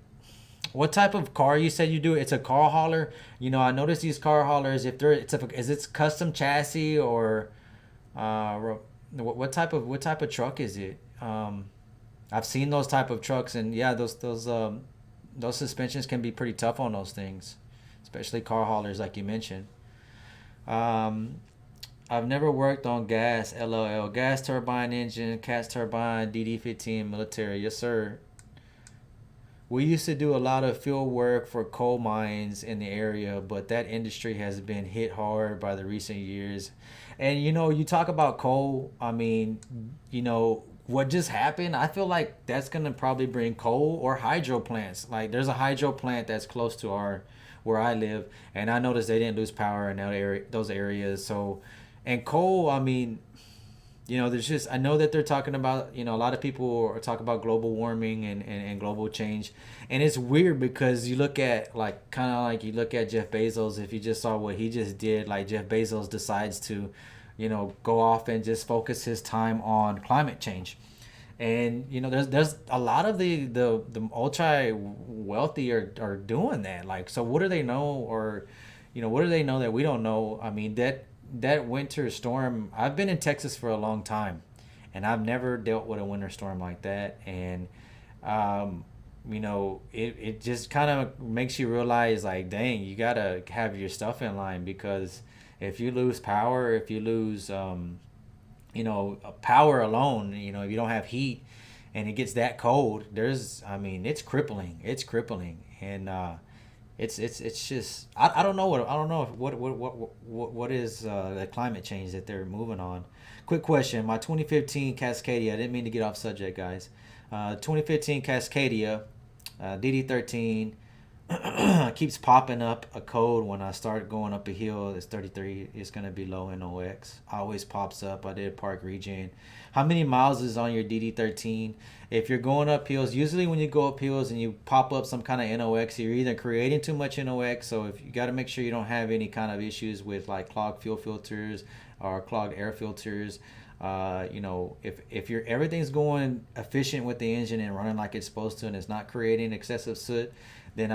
What type of car you said you do? It's a car hauler. I noticed these car haulers. Is it custom chassis or what type of truck is it? I've seen those type of trucks, and yeah, those suspensions can be pretty tough on those things, especially car haulers like you mentioned. I've never worked on gas, LOL. Gas turbine engine, gas turbine, DD15 military. Yes, sir. We used to do a lot of field work for coal mines in the area, but that industry has been hit hard by the recent years. And you talk about coal. I mean, what just happened? I feel like that's gonna probably bring coal or hydro plants. Like there's a hydro plant that's close to where I live, and I noticed they didn't lose power in those areas. So, and coal, I mean, there's just, I know that they're talking about, a lot of people are talking about global warming and global change. And it's weird because you look at you look at Jeff Bezos. If you just saw what he just did, like Jeff Bezos decides to, go off and just focus his time on climate change. And there's a lot of the ultra wealthy are doing that. Like, so what do they know? Or what do they know that we don't know? I mean, that winter storm, I've been in Texas for a long time, and I've never dealt with a winter storm like that. And um, it just kind of makes you realize, like, dang, you gotta have your stuff in line, because if you lose power, if you lose power alone, if you don't have heat and it gets that cold, I mean, it's crippling. It's crippling. And it's just, I don't know what is the climate change that they're moving on. Quick question: my 2015 Cascadia. I didn't mean to get off subject, guys. 2015 Cascadia, DD13, keeps popping up a code when I start going up a hill. It's 33. It's gonna be low NOx. Always pops up. I did park regen. How many miles is on your DD13? If you're going up hills, usually when you go up hills and you pop up some kind of NOx, you're either creating too much NOx. So if you got to make sure you don't have any kind of issues with like clogged fuel filters or clogged air filters. If you're everything's going efficient with the engine and running like it's supposed to, and it's not creating excessive soot, then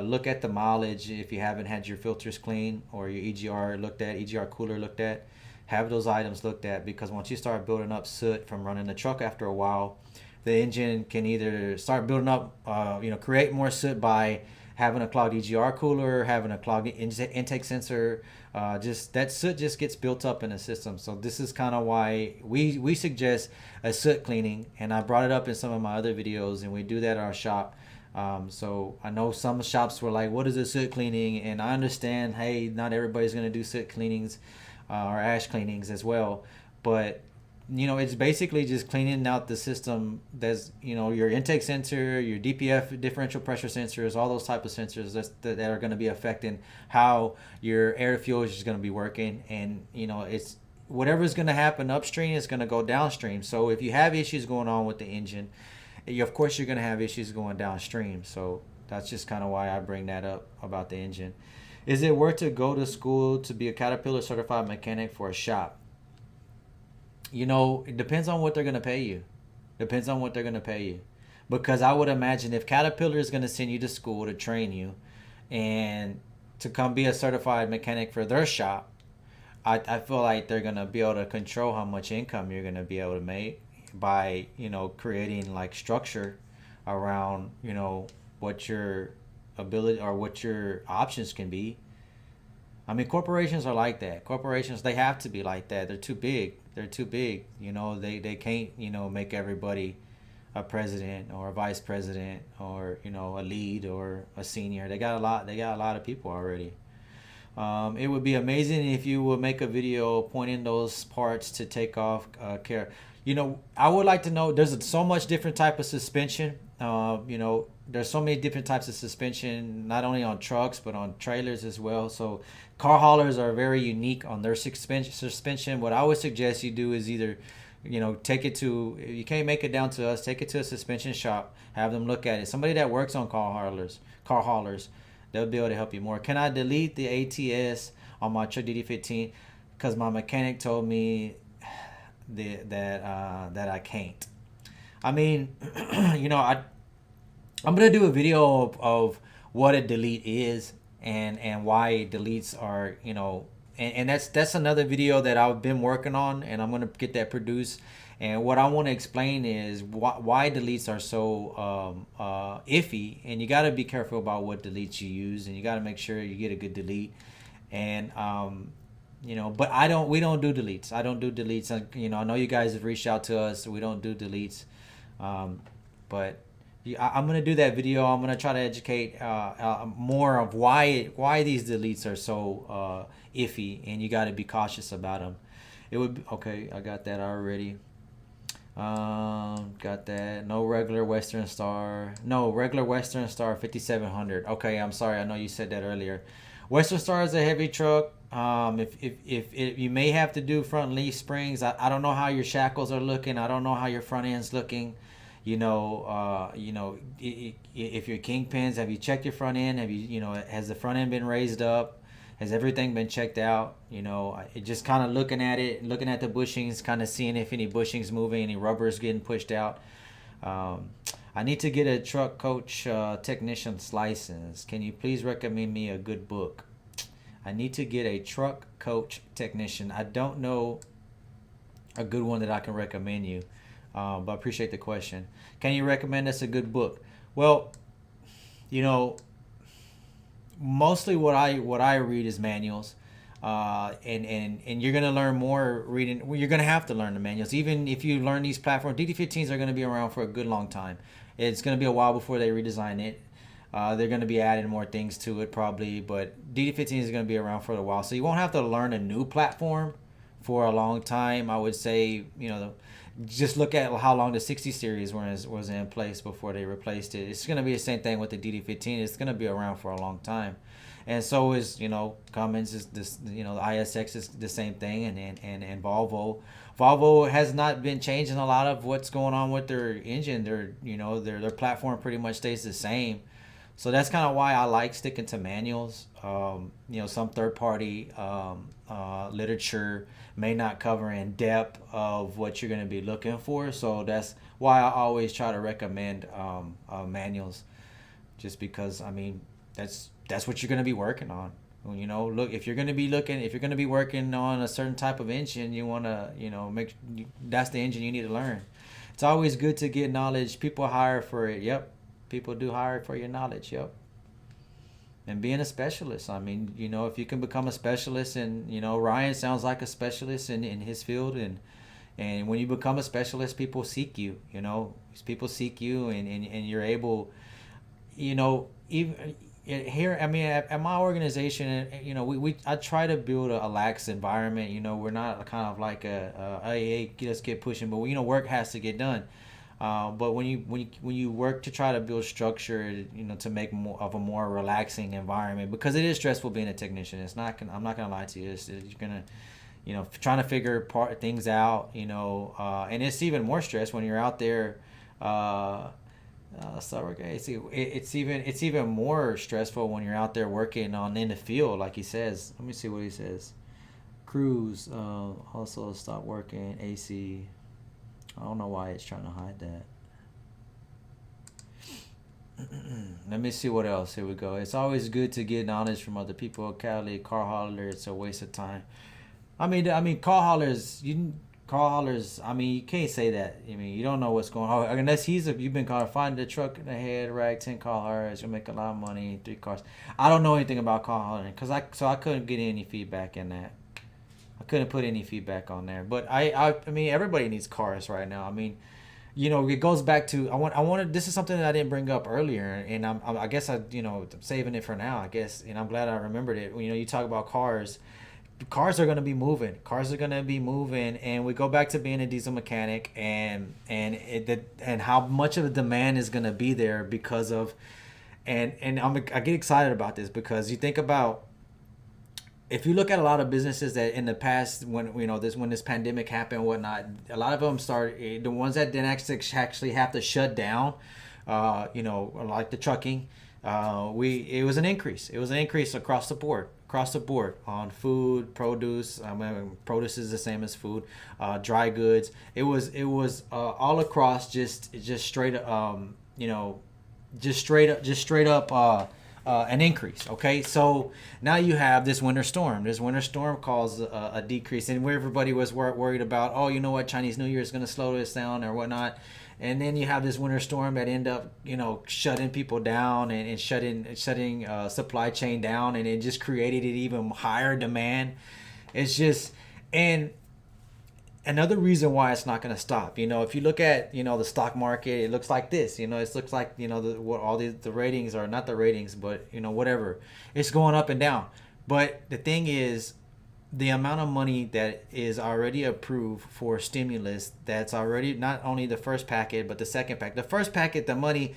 look at the mileage. If you haven't had your filters cleaned or your EGR looked at, EGR cooler looked at, have those items looked at, because once you start building up soot from running the truck after a while, the engine can either start building up, create more soot by having a clogged EGR cooler, having a clogged intake sensor. Just that soot just gets built up in the system. So this is kind of why we suggest a soot cleaning, and I brought it up in some of my other videos, and we do that at our shop. So I know some shops were like, what is a soot cleaning? And I understand, hey, not everybody's going to do soot cleanings or ash cleanings as well. But, it's basically just cleaning out the system. There's, your intake sensor, your DPF, differential pressure sensors, all those type of sensors that are going to be affecting how your air fuel is going to be working. And, it's whatever's going to happen upstream is going to go downstream. So if you have issues going on with the engine, of course you're going to have issues going downstream. So that's just kind of why I bring that up about the engine. Is it worth to go to school to be a Caterpillar certified mechanic for a shop? It depends on what they're going to pay you. Depends on what they're going to pay you. Because I would imagine if Caterpillar is going to send you to school to train you and to come be a certified mechanic for their shop, I feel like they're going to be able to control how much income you're going to be able to make by creating like structure around what your ability or what your options can be. I mean, corporations are like that. Corporations, they have to be like that. They're too big. They can't make everybody a president or a vice president or a lead or a senior. They got a lot of people already. It would be amazing if you would make a video pointing those parts to take off care. I would like to know, there's so much different type of suspension. There's so many different types of suspension, not only on trucks, but on trailers as well. So car haulers are very unique on their suspension. What I would suggest you do is either, take it to, you can't make it down to us, take it to a suspension shop, have them look at it. Somebody that works on car haulers, they'll be able to help you more. Can I delete the ATS on my truck DD15? Because my mechanic told me that I can't. I mean, I'm gonna do a video of what a delete is and why deletes are, and that's another video that I've been working on, and I'm gonna get that produced. And what I want to explain is why deletes are so iffy, and you got to be careful about what deletes you use, and you got to make sure you get a good delete. And but we don't do deletes. I don't do deletes. I know you guys have reached out to us. So we don't do deletes, but I'm gonna do that video. I'm gonna try to educate more of why these deletes are so iffy, and you got to be cautious about them. It would be, okay. I got that already. Got that. No regular Western Star 5700. Okay, I'm sorry. I know you said that earlier. Western Star is a heavy truck. If you may have to do front leaf springs. I don't know how your shackles are looking. I don't know how your front end's looking. If your kingpins, have you checked your front end? Have you, has the front end been raised up? Has everything been checked out? Just kind of looking at the bushings, kind of seeing if any bushings moving, any rubbers getting pushed out. Um, I need to get a truck coach technician's license. Can you please recommend me a good book? I need to get a truck coach technician. I don't know a good one that I can recommend you, but I appreciate the question. Can you recommend us a good book? Well, you know, mostly what I read is manuals, and you're gonna learn more reading. Well, you're gonna have to learn the manuals, even if you learn these platforms. DD15s are gonna be around for a good long time. It's gonna be a while before they redesign it. They're going to be adding more things to it probably, but DD15 is going to be around for a while. So you won't have to learn a new platform for a long time. I would say, just look at how long the 60 series was in place before they replaced it. It's going to be the same thing with the DD15. It's going to be around for a long time. And so is, Cummins is this, the ISX is the same thing, and Volvo. Volvo has not been changing a lot of what's going on with their engine. Their platform pretty much stays the same. So that's kind of why I like sticking to manuals. Some third-party literature may not cover in depth of what you're going to be looking for. So that's why I always try to recommend manuals, just because that's what you're going to be working on. Look, if you're going to be working on a certain type of engine, you want to that's the engine you need to learn. It's always good to get knowledge. People hire for it. Yep. People do hire for your knowledge, yep. And being a specialist, if you can become a specialist, and Ryan sounds like a specialist in his field, and when you become a specialist, people seek you. People seek you, and you're able, even here. At my organization, I try to build a lax environment. We're not kind of like hey, let's get pushing, but work has to get done. But when you work to try to build structure, to make more of a more relaxing environment, because it is stressful being a technician. I'm not gonna lie to you. You're gonna, trying to figure things out. And it's even more stress when you're out there. It's even more stressful when you're out there working in the field, like he says. Let me see what he says. Crews also stop working AC. I don't know why it's trying to hide that. Let me see what else. Here we go. It's always good to get knowledge from other people. Cali, car hauler, it's a waste of time. Car haulers. You can't say that. You don't know what's going on unless you've been caught finding the truck in the head, right? 10 car haulers, you'll make a lot of money. 3 cars. I don't know anything about car hauling so I couldn't get any feedback in that. I couldn't put any feedback on there, but everybody needs cars right now. It goes back to I wanted. This is something that I didn't bring up earlier, and I guess I'm saving it for now. I guess, and I'm glad I remembered it. You talk about cars. Cars are gonna be moving. And we go back to being a diesel mechanic, and how much of a demand is gonna be there because of, and I get excited about this because you think about. If you look at a lot of businesses that in the past, when this pandemic happened and whatnot, a lot of them started, the ones that didn't actually have to shut down, like the trucking, it was an increase. It was an increase across the board on food, produce. Produce is the same as food, dry goods. It was all across, just straight straight up. An increase. Okay, so now you have this winter storm. This winter storm caused a decrease, and where everybody was worried about, Chinese New Year is going to slow this down or whatnot, and then you have this winter storm that end up, shutting people down and shutting supply chain down, and it just created an even higher demand. It's just, and another reason why it's not going to stop. If you look at the stock market, it looks like this. It looks like what all the ratings are, not the ratings, but whatever. It's going up and down. But the thing is, the amount of money that is already approved for stimulus, that's already not only the first packet but the second packet. The first packet, the money,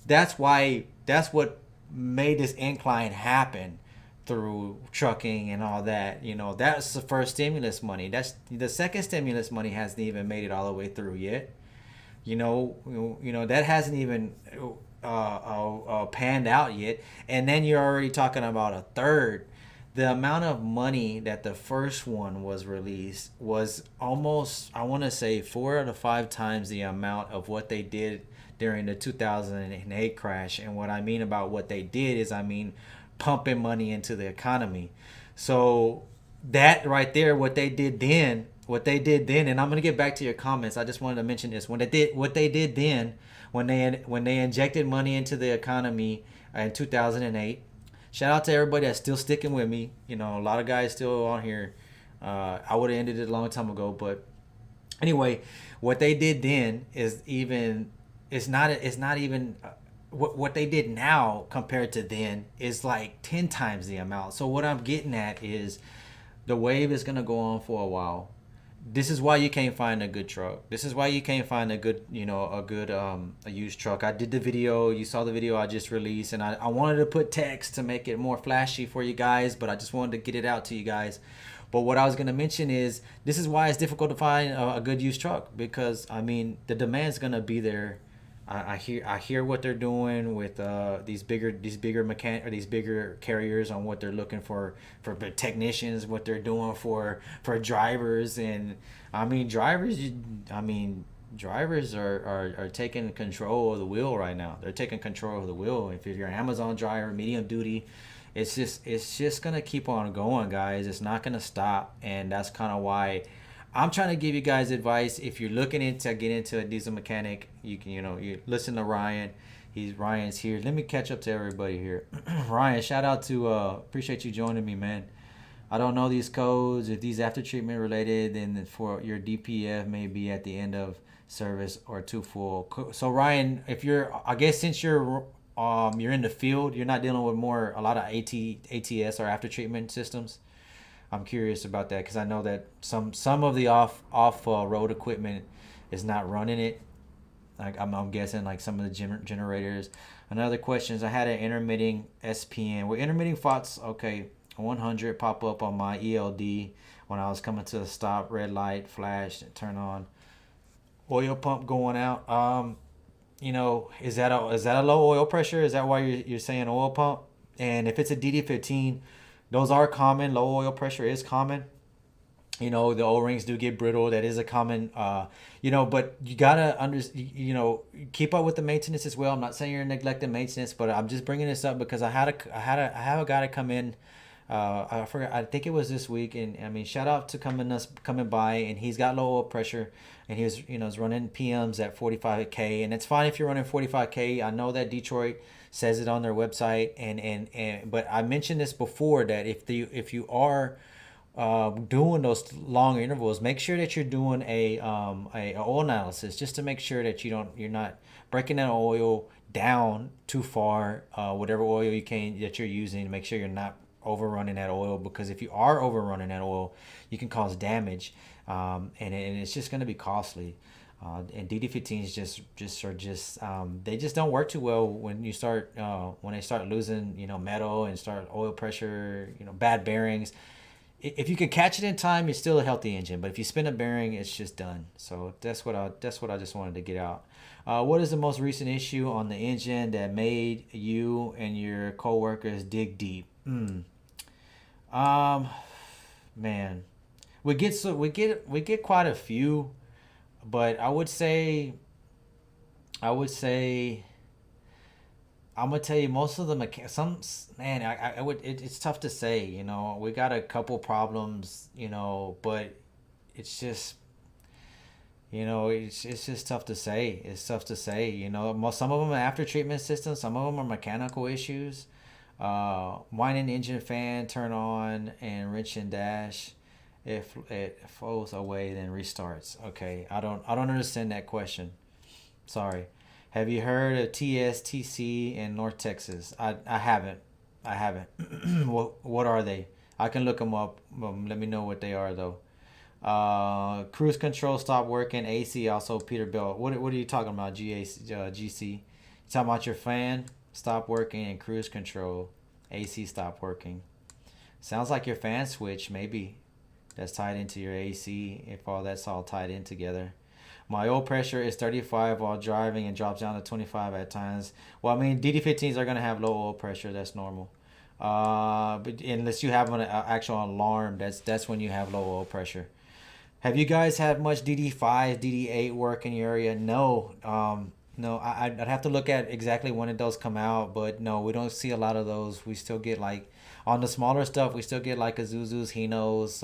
that's what made this incline happen through trucking and all that. That's the first stimulus money. That's the second stimulus money hasn't even made it all the way through yet. That hasn't even panned out yet, and then you're already talking about a third. the amount of money that the first one was released was almost, I want to say, 4 to 5 times the amount of what they did during the 2008 crash. And what I mean about what they did is, I mean, pumping money into the economy. So that right there, what they did then, and I'm gonna get back to your comments. I just wanted to mention this. When they did what they did then, when they injected money into the economy in 2008. Shout out to everybody that's still sticking with me. You know, a lot of guys still on here. I would have ended it a long time ago, but anyway, what they did then is even it's not even what they did now compared to then is like 10 times the amount. So what I'm getting at is the wave is gonna go on for a while. This is why you can't find a good truck. This is why you can't find a good, a used truck. I did the video. You saw the video I just released, and I wanted to put text to make it more flashy for you guys, but I just wanted to get it out to you guys. But what I was going to mention is this is why it's difficult to find a good used truck, because I mean the demand's going to be there. I hear what they're doing with these bigger carriers on what they're looking for technicians, what they're doing for drivers. And I mean drivers are taking control of the wheel right now. They're taking control of the wheel. If you're an Amazon driver, medium duty, it's just gonna keep on going, guys. It's not gonna stop. And that's kind of why I'm trying to give you guys advice. If you're looking into get into a diesel mechanic, you can, you listen to Ryan. Ryan's here. Let me catch up to everybody here. Ryan, shout out to appreciate you joining me, man. I don't know these codes. If these after treatment related, then for your DPF may be at the end of service or too full. So Ryan, if you're, I guess since you're in the field, you're not dealing with a lot of ATS or after treatment systems. I'm curious about that because I know that some of the off road equipment is not running it. Like I'm guessing like some of the generators. Another question is I had an intermitting SPN. Were intermitting faults, okay, 100 pop up on my ELD when I was coming to a stop, red light, flash, turn on. Oil pump going out. Is that a low oil pressure? Is that why you're saying oil pump? And if it's a DD15, those are common. Low oil pressure is common. The O-rings do get brittle. That is a common, but you gotta keep up with the maintenance as well. I'm not saying you're neglecting maintenance, but I'm just bringing this up because I have a guy to come in. I forgot. I think it was this week, and I mean, shout out to coming by, and he's got low oil pressure, and he was running PMs at 45K, and it's fine if you're running 45K. I know that Detroit says it on their website, and but I mentioned this before that if you are doing those long intervals, make sure that you're doing a oil analysis just to make sure that you're not breaking that oil down too far. Whatever oil that you're using, make sure you're not overrunning that oil, because if you are overrunning that oil, you can cause damage, and it's just going to be costly. And DD15s they just don't work too well when they start losing metal and start oil pressure, bad bearings. If you can catch it in time, it's still a healthy engine. But if you spin a bearing, it's just done. So that's what I just wanted to get out. What is the most recent issue on the engine that made you and your coworkers dig deep? Man, we get quite a few, but I would say I'm gonna tell you most of them. It's tough to say. We got a couple problems. But it's just. It's just tough to say. It's tough to say. Some of them are after treatment systems. Some of them are mechanical issues. Whining engine fan turn on and wrench and dash. If it falls away, then restarts. Okay, I don't understand that question. Sorry. Have you heard of TSTC in North Texas? I haven't. What are they? I can look them up. Let me know what they are though. Cruise control stopped working. AC also Peterbilt. What are you talking about? GC. You talking about your fan stopped working and cruise control AC stopped working. Sounds like your fan switch maybe that's tied into your AC. If that's all tied in together. My oil pressure is 35 while driving and drops down to 25 at times. Well, I mean, DD15s are going to have low oil pressure. That's normal. But unless you have an actual alarm, that's when you have low oil pressure. Have you guys had much DD5, DD8 work in your area? No. No, I'd have to look at exactly when did those come out, but no, we don't see a lot of those. We still get like on the smaller stuff, we still get like Isuzus, Hinos,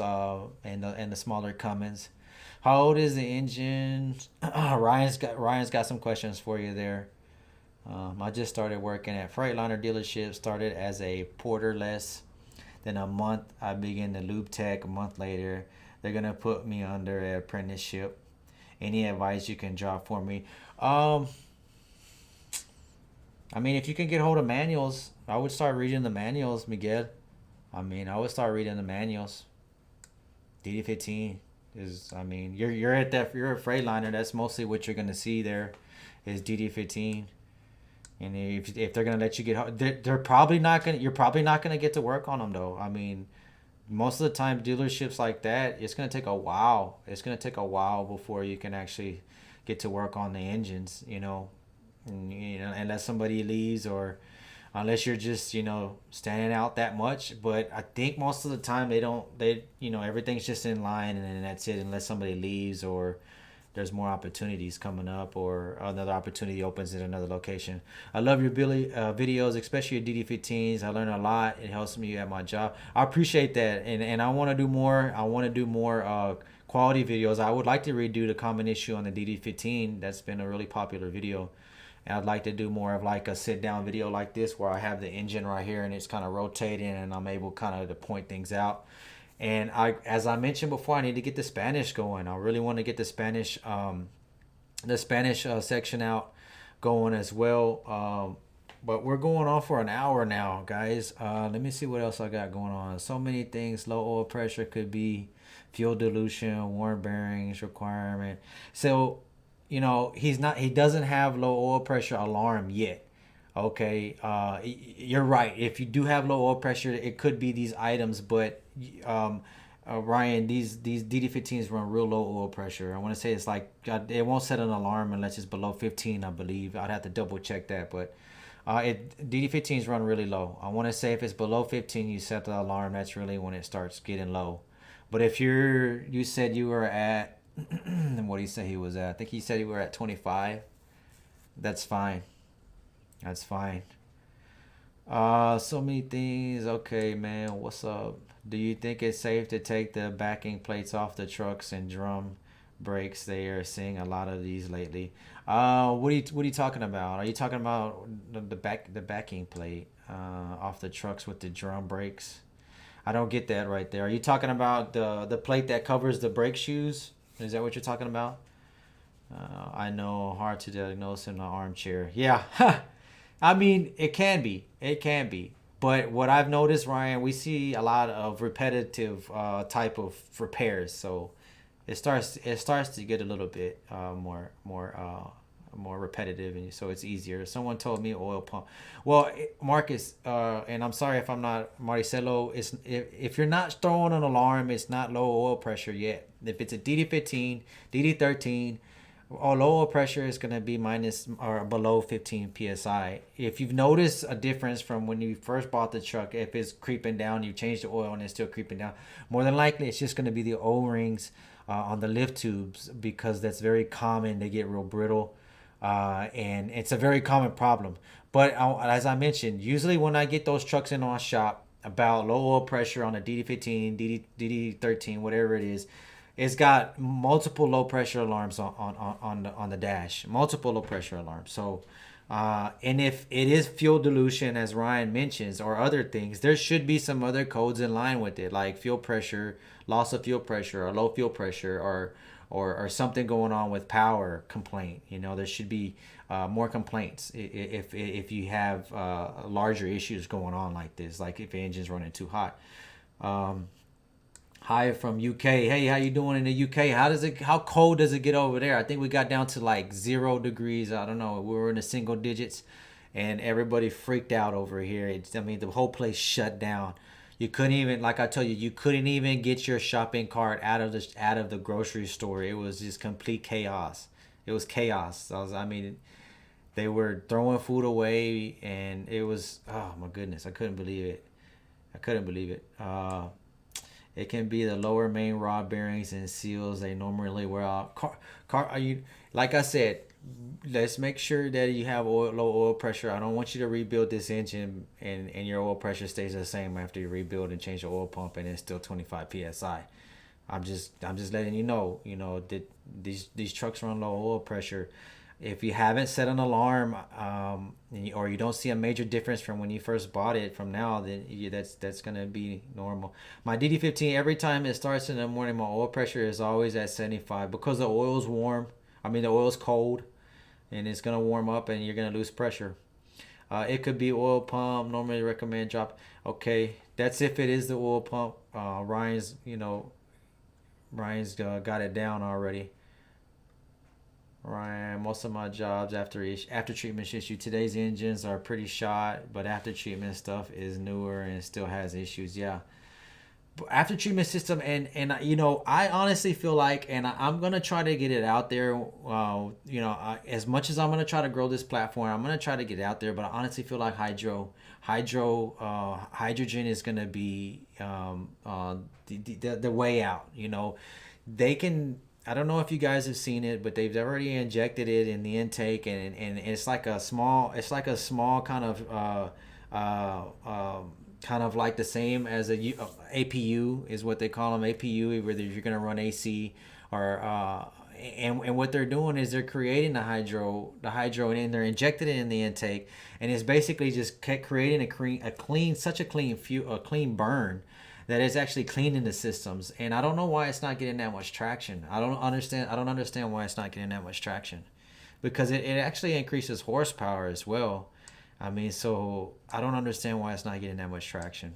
and the smaller Cummins. How old is the engine? Ryan's got some questions for you there. I just started working at Freightliner dealership. Started as a porter less. Then a month I began the lube tech. A month later, they're gonna put me under an apprenticeship. Any advice you can drop for me? Um, I mean, if you can get hold of manuals, I would start reading the manuals, Miguel. I mean, I would start reading the manuals. DD15 is, I mean, you're a Freightliner. That's mostly what you're gonna see there, is DD15. And if they're gonna let you get, they're probably not gonna. You're probably not gonna get to work on them though. I mean, most of the time dealerships like that, it's gonna take a while. It's gonna take a while before you can actually get to work on the engines. Unless somebody leaves, or unless you're just standing out that much. But I think most of the time they don't. Everything's just in line, and then that's it. Unless somebody leaves, or there's more opportunities coming up, or another opportunity opens in another location. I love your videos, especially your DD15s. I learn a lot. It helps me at my job. I appreciate that, and I want to do more. I want to do more quality videos. I would like to redo the common issue on the DD15. That's been a really popular video. And I'd like to do more of like a sit down video like this, where I have the engine right here and it's kind of rotating, and I'm able kind of to point things out. And as I mentioned before, I need to get the Spanish going. I really want to get the Spanish section out going as well. But we're going on for an hour now, guys. Let me see what else I got going on. So many things. Low oil pressure could be fuel dilution, worn bearings requirement. So, he doesn't have low oil pressure alarm yet. Okay, you're right. If you do have low oil pressure, it could be these items. But Ryan, these DD15s run real low oil pressure. I want to say it's like it won't set an alarm unless it's below 15. I believe I'd have to double check that, but DD15s run really low. I want to say if it's below 15, you set the alarm. That's really when it starts getting low. But if you said you were at what do you say he was at? I think he said you were at 25. That's fine. That's fine. So many things. Okay, man. What's up? Do you think it's safe to take the backing plates off the trucks and drum brakes? They are seeing a lot of these lately. What are you talking about? Are you talking about the backing plate off the trucks with the drum brakes? I don't get that right there. Are you talking about the plate that covers the brake shoes? Is that what you're talking about? I know, hard to diagnose in an armchair. Yeah. I mean, it can be. It can be. But what I've noticed, Ryan, we see a lot of repetitive type of repairs. So it starts to get a little bit more repetitive, and so it's easier. Someone told me oil pump. Well, Marcus, and I'm sorry if I'm not Maricelo. It's if you're not throwing an alarm, it's not low oil pressure yet. If it's a DD15, DD13, or low oil pressure is going to be minus or below 15 psi. If you've noticed a difference from when you first bought the truck, if it's creeping down, you change the oil and it's still creeping down, more than likely it's just going to be the O-rings on the lift tubes, because that's very common. They get real brittle, and it's a very common problem. But as I mentioned, usually when I get those trucks in our shop about low oil pressure on a DD15, DD13, whatever it is, it's got multiple low pressure alarms on the dash, multiple low pressure alarms. So, and if it is fuel dilution, as Ryan mentions, or other things, there should be some other codes in line with it, like fuel pressure, loss of fuel pressure, or low fuel pressure, or something going on with power complaint. There should be more complaints if you have larger issues going on like this, like if the engine's running too hot. Hi from UK. Hey, how you doing in the UK? How cold does it get over there? I think we got down to like 0 degrees. I don't know. We were in the single digits, and everybody freaked out over here. The whole place shut down. You couldn't even, like I told you, you couldn't even get your shopping cart out of the grocery store. It was just complete chaos. It was chaos. They were throwing food away, and it was, oh my goodness, I couldn't believe it. I couldn't believe it. It can be the lower main rod bearings and seals. They normally wear out. Are you, like I said, let's make sure that you have low oil pressure. I don't want you to rebuild this engine and your oil pressure stays the same after you rebuild and change the oil pump and it's still 25 psi. I'm just letting you know. That these trucks run low oil pressure. If you haven't set an alarm, or you don't see a major difference from when you first bought it from now, then that's gonna be normal. My DD15, every time it starts in the morning, my oil pressure is always at 75 because the oil's warm. I mean, the oil's cold, and it's gonna warm up, and you're gonna lose pressure. It could be oil pump. Normally recommend drop. Okay, that's if it is the oil pump. Ryan's got it down already. Ryan, most of my jobs after treatment issue. Today's engines are pretty shot, but after treatment stuff is newer and still has issues. Yeah, but after treatment system, and I honestly feel like, and I'm gonna try to get it out there. As much as I'm gonna try to grow this platform, I'm gonna try to get it out there. But I honestly feel like hydrogen is gonna be the way out. They can. I don't know if you guys have seen it, but they've already injected it in the intake, and it's like a small kind of like the same as APU is what they call them, APU, whether you're gonna run AC or and what they're doing is they're creating the hydro and they're injecting it in the intake, and it's basically just creating a clean burn that is actually cleaning the systems. And I don't know why it's not getting that much traction. I don't understand why it's not getting that much traction, because it actually increases horsepower as well. I mean, so I don't understand why it's not getting that much traction.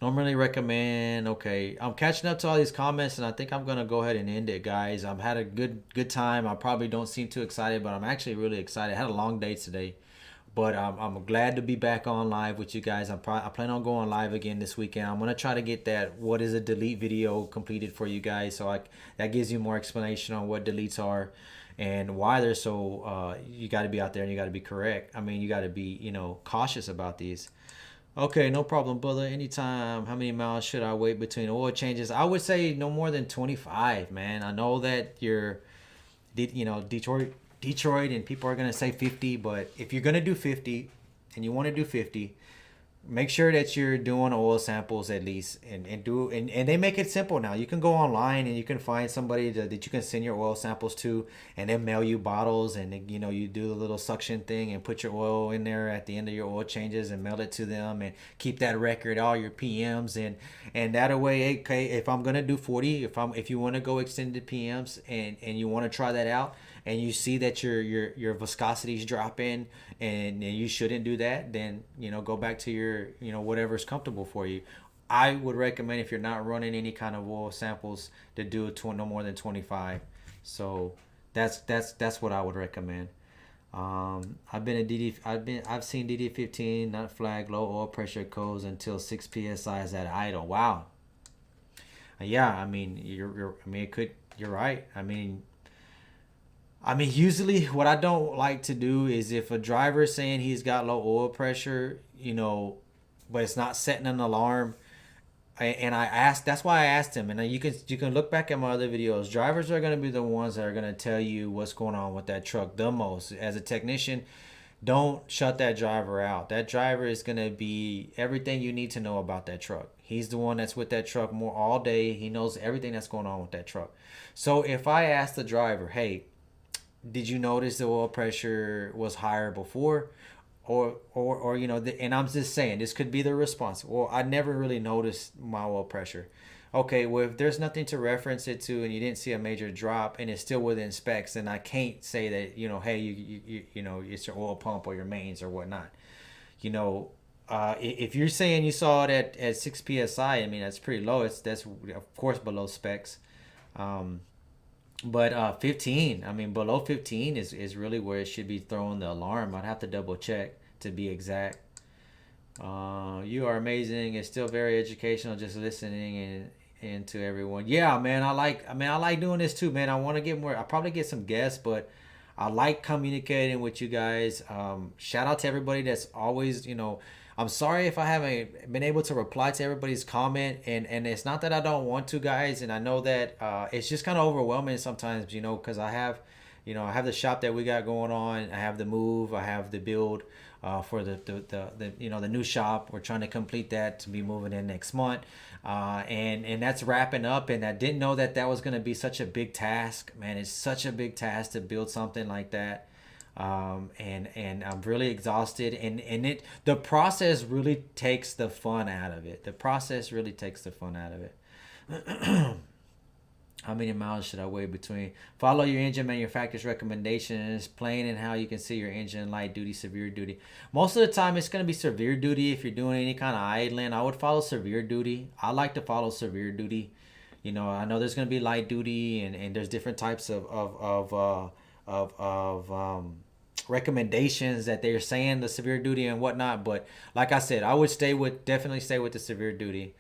Normally recommend. Okay, I'm catching up to all these comments, and I think I'm gonna go ahead and end it, guys. I've had a good time. I probably don't seem too excited, but I'm actually really excited. I had a long day today. But I'm glad to be back on live with you guys. I plan on going live again this weekend. I'm gonna try to get that what is a delete video completed for you guys, so that gives you more explanation on what deletes are and why they're so. You got to be out there and you got to be correct. I mean, you got to be cautious about these. Okay, no problem, brother. Anytime. How many miles should I wait between oil changes? I would say no more than 25, man. I know that you're, Detroit, and people are gonna say 50, but if you're gonna do 50 and you want to do 50, make sure that you're doing oil samples at least, and they make it simple now. You can go online and you can find somebody that you can send your oil samples to, and they mail you bottles, and you do the little suction thing and put your oil in there at the end of your oil changes and mail it to them, and keep that record, all your PMs, and that way, okay, if I'm gonna do 40, if you want to go extended PMs and you want to try that out, and you see that your viscosity is dropping, and you shouldn't do that, then go back to your whatever's comfortable for you. I would recommend, if you're not running any kind of oil samples, to do no more than 25. So that's what I would recommend. I've seen DD15 not flag low oil pressure codes until 6 psi is at idle. Wow. Yeah, I mean you're right. I mean, usually what I don't like to do is, if a driver is saying he's got low oil pressure, but it's not setting an alarm, and that's why I asked him, and you can look back at my other videos. Drivers are going to be the ones that are going to tell you what's going on with that truck the most. As a technician, don't shut that driver out. That driver is going to be everything you need to know about that truck. He's the one that's with that truck more all day. He knows everything that's going on with that truck. So if I ask the driver, hey, did you notice the oil pressure was higher before? Or and I'm just saying, this could be the response. Well, I never really noticed my oil pressure. Okay, well, if there's nothing to reference it to and you didn't see a major drop and it's still within specs, then I can't say that, hey, it's your oil pump or your mains or whatnot. If you're saying you saw it at 6 psi, I mean, that's pretty low. That's of course below specs. But 15, I mean, below 15 is really where it should be throwing the alarm. I'd have to double check to be exact. You are amazing. It's still very educational, just listening and to everyone. Yeah, man, I like doing this too, man. I want to get more. I'll probably get some guests, but I like communicating with you guys. Shout out to everybody that's always, I'm sorry if I haven't been able to reply to everybody's comment, and it's not that I don't want to, guys, and I know that it's just kind of overwhelming sometimes, because I have the shop that we got going on. I have the move. I have the build for the new shop. We're trying to complete that to be moving in next month, and that's wrapping up. And I didn't know that that was going to be such a big task, man. It's such a big task to build something like that. And I'm really exhausted, and the process really takes the fun out of it. The process really takes the fun out of it. How many miles should I weigh between? Follow your engine manufacturer's recommendations, plain and how you can see your engine, light duty, severe duty. Most of the time, it's going to be severe duty if you're doing any kind of idling. I would follow severe duty. I like to follow severe duty. I know there's going to be light duty, and there's different types of recommendations that they're saying the severe duty and whatnot. But like I said, I would definitely stay with the severe duty.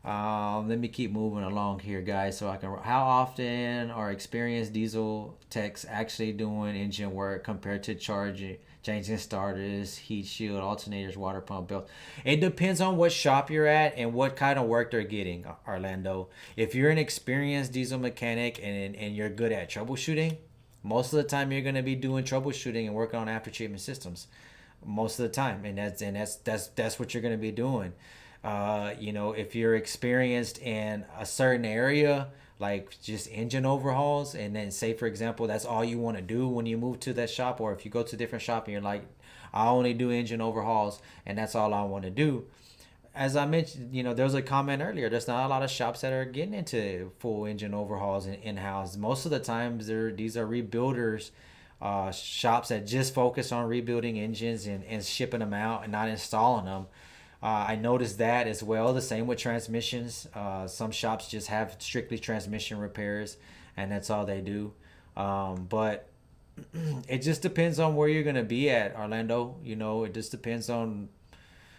Let me keep moving along here, guys, so I can. How often are experienced diesel techs actually doing engine work compared to changing starters, heat shield, alternators, water pump belts? It depends on what shop you're at and what kind of work they're getting, Orlando. If you're an experienced diesel mechanic and you're good at troubleshooting, most of the time you're going to be doing troubleshooting and working on after treatment systems most of the time, and that's what you're going to be doing. If you're experienced in a certain area, like just engine overhauls, and then say for example that's all you want to do when you move to that shop, or if you go to a different shop and you're like, I only do engine overhauls and that's all I want to do. As I mentioned, there was a comment earlier. There's not a lot of shops that are getting into full engine overhauls in house. Most of the times, these are rebuilders, shops that just focus on rebuilding engines and shipping them out and not installing them. I noticed that as well. The same with transmissions. Some shops just have strictly transmission repairs, and that's all they do. But it just depends on where you're gonna be at, Orlando. It just depends on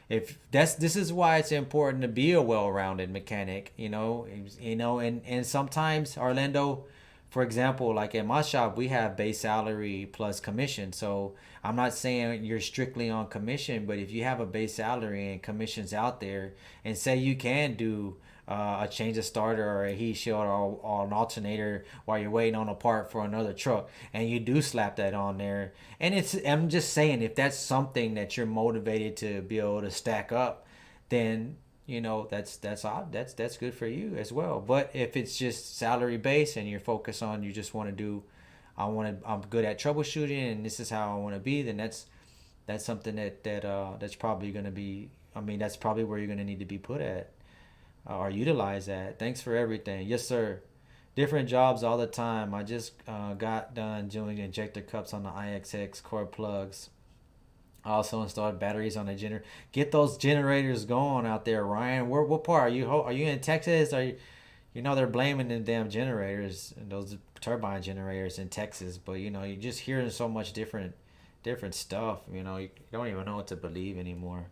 if this is why it's important to be a well-rounded mechanic. And sometimes, Orlando, for example, like in my shop, we have base salary plus commission. So I'm not saying you're strictly on commission, but if you have a base salary and commissions out there, and say you can do a change of starter or a heat shield or an alternator while you're waiting on a part for another truck, and you do slap that on there, and I'm just saying, if that's something that you're motivated to be able to stack up, then that's good for you as well. But if it's just salary based and you're focused on, you just want to do, I'm good at troubleshooting and this is how I want to be, then that's something that's probably going to be, that's probably where you're going to need to be put at, or utilize at. Thanks for everything. Yes, sir. Different jobs all the time. I just got done doing injector cups on the IXX core plugs. I also installed batteries on the generator. Get those generators going out there, Ryan. What part are you in Texas? They're blaming the damn generators, those turbine generators in Texas. But you're just hearing so much different stuff. You don't even know what to believe anymore.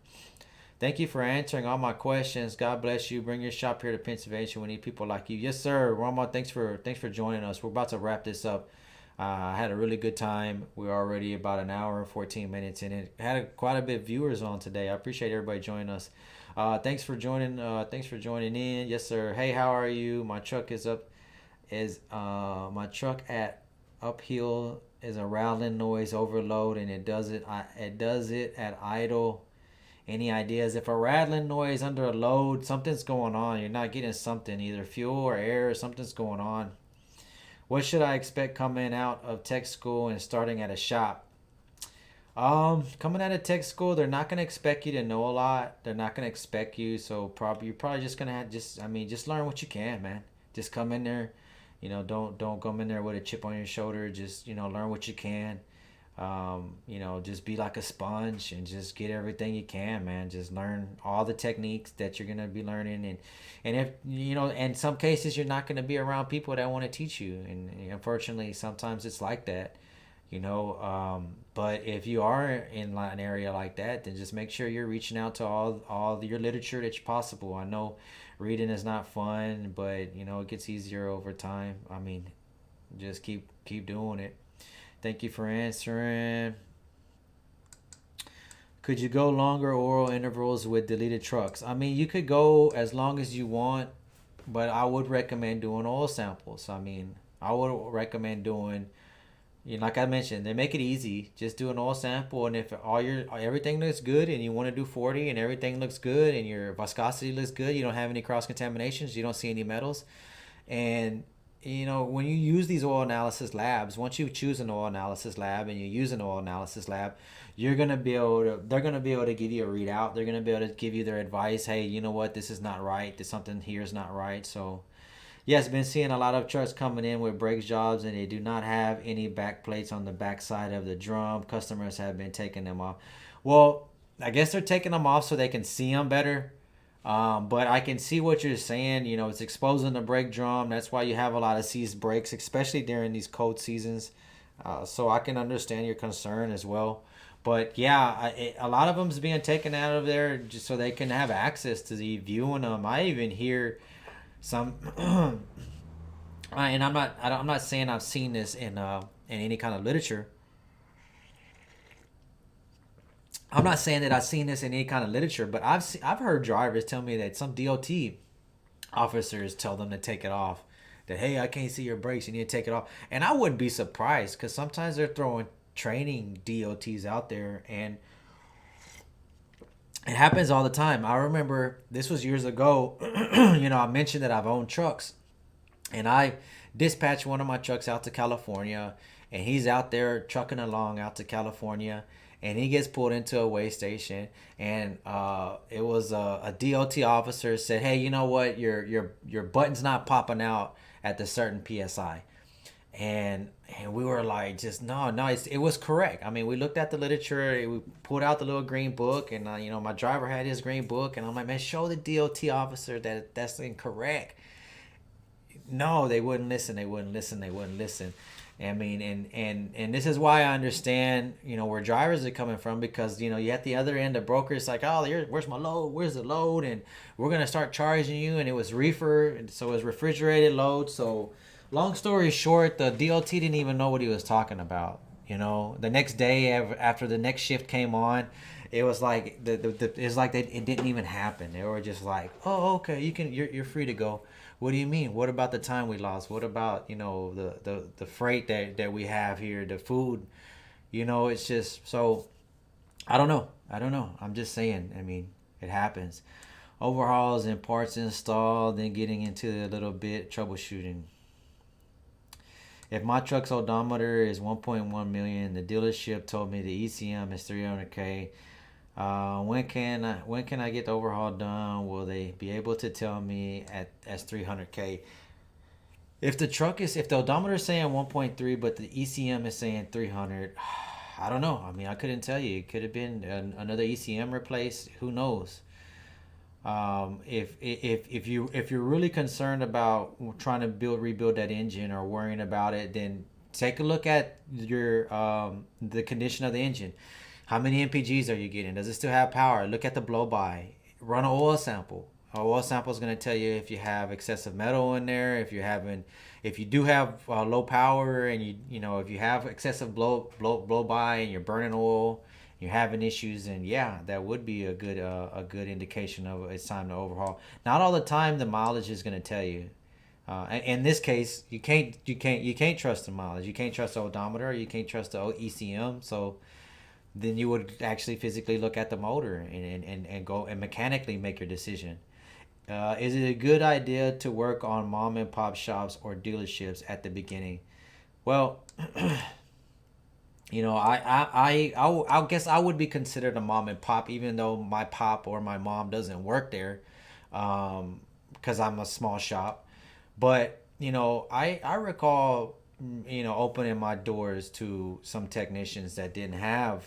Thank you for answering all my questions. God bless you. Bring your shop here to Pennsylvania. We need people like you. Yes, sir. Rama, thanks for joining us. We're about to wrap this up. I had a really good time. We're already about an hour and 14 minutes in it. Had quite a bit of viewers on today. I appreciate everybody joining us. Thanks for joining. Thanks for joining in. Yes, sir. Hey, how are you? My truck at uphill is a rattling noise overload, and it does it at idle. Any ideas? If a rattling noise under a load, something's going on. You're not getting something, either fuel or air, or something's going on. What should I expect coming out of tech school and starting at a shop? Coming out of tech school, they're not gonna expect you to know a lot. They're not gonna expect you, so you're probably just gonna have just learn what you can, man. Just come in there, don't come in there with a chip on your shoulder. Just learn what you can. Just be like a sponge and just get everything you can, man. Just learn all the techniques that you're gonna be learning, and if in some cases you're not gonna be around people that want to teach you, and unfortunately sometimes it's like that, But if you are in an area like that, then just make sure you're reaching out to all your literature that's possible. I know reading is not fun, but it gets easier over time. Just keep doing it. Thank you for answering. Could you go longer oral intervals with deleted trucks? I mean, you could go as long as you want, but I would recommend doing oil samples. I mean, I would recommend doing, like I mentioned, they make it easy. Just do an oil sample, and if everything looks good, and you want to do 40, and everything looks good, and your viscosity looks good, you don't have any cross contaminations, you don't see any metals, and when you use these oil analysis labs, once you choose an oil analysis lab and you use an oil analysis lab, they're gonna be able to give you a readout. They're gonna be able to give you their advice. Hey, you know what? This is not right. This something here is not right. So, yes, been seeing a lot of trucks coming in with brake jobs, and they do not have any back plates on the back side of the drum. Customers have been taking them off. Well, I guess they're taking them off so they can see them better. But I can see what you're saying. It's exposing the brake drum. That's why you have a lot of seized brakes, especially during these cold seasons. So I can understand your concern as well. But yeah, a lot of them's being taken out of there just so they can have access to the viewing them. I even hear some, and I'm not saying I've seen this in any kind of literature. I'm not saying that I've seen this in any kind of literature, but I've heard drivers tell me that some DOT officers tell them to take it off. That, hey, I can't see your brakes, you need to take it off. And I wouldn't be surprised, because sometimes they're throwing training DOTs out there, and it happens all the time. I remember this was years ago. I mentioned that I've owned trucks, and I dispatched one of my trucks out to California, and he's out there trucking along out to California, and he gets pulled into a weigh station, and it was a DOT officer said, hey, you know what, your button's not popping out at the certain PSI. And we were like, just no, it was correct. I mean, we looked at the literature, we pulled out the little green book, and my driver had his green book, and I'm like, man, show the DOT officer that that's incorrect. No, they wouldn't listen. I mean, and this is why I understand, where drivers are coming from, because, you at the other end, the broker's like, oh, where's my load? Where's the load? And we're going to start charging you. And it was reefer. So it was refrigerated load. So long story short, the DOT didn't even know what he was talking about. The next day after the next shift came on, it was like it didn't even happen. They were just like, oh, okay, you're free to go. What do you mean? What about the time we lost? What about the freight that we have here, the food? It's just so. I don't know. I'm just saying. I mean, it happens. Overhauls and parts installed, then getting into a little bit troubleshooting. If my truck's odometer is 1.1 million, the dealership told me the ECM is 300K. When can I get the overhaul done? Will they be able to tell me as 300K? If the odometer is saying 1.3, but the ECM is saying 300, I don't know. I mean, I couldn't tell you. It could have been another ECM replaced. Who knows? If you're really concerned about trying to rebuild that engine or worrying about it, then take a look at your the condition of the engine. How many MPGs are you getting? Does it still have power? Look at the blow by. Run an oil sample. An oil sample is going to tell you if you have excessive metal in there. If you do have low power, and if you have excessive blow by and you're burning oil, you're having issues, and yeah, that would be a good indication of it's time to overhaul. Not all the time the mileage is going to tell you. In this case, you can't trust the mileage. You can't trust the odometer. You can't trust the ECM. So then you would actually physically look at the motor and go and mechanically make your decision. Is it a good idea to work on mom and pop shops or dealerships at the beginning? Well, I guess I would be considered a mom and pop, even though my pop or my mom doesn't work there, because I'm a small shop. But I recall opening my doors to some technicians that didn't have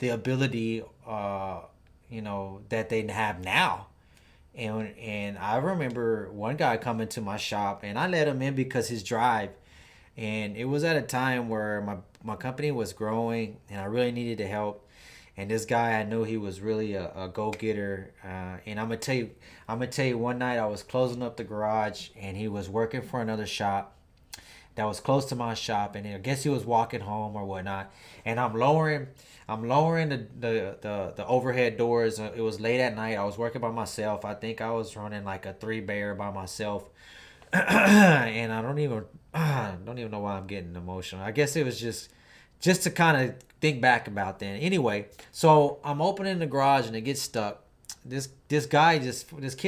the ability that they have now. And I remember one guy coming to my shop, and I let him in because his drive, and it was at a time where my company was growing and I really needed the help. And this guy, I knew he was really a go-getter. And I'm gonna tell you, one night I was closing up the garage, and he was working for another shop. that was close to my shop, and I guess he was walking home or whatnot. And I'm lowering the overhead doors. It was late at night. I was working by myself. I think I was running like a 3-bear by myself. And I don't even know why I'm getting emotional. I guess it was just to kind of think back about then. Anyway, so I'm opening the garage and it gets stuck. This kid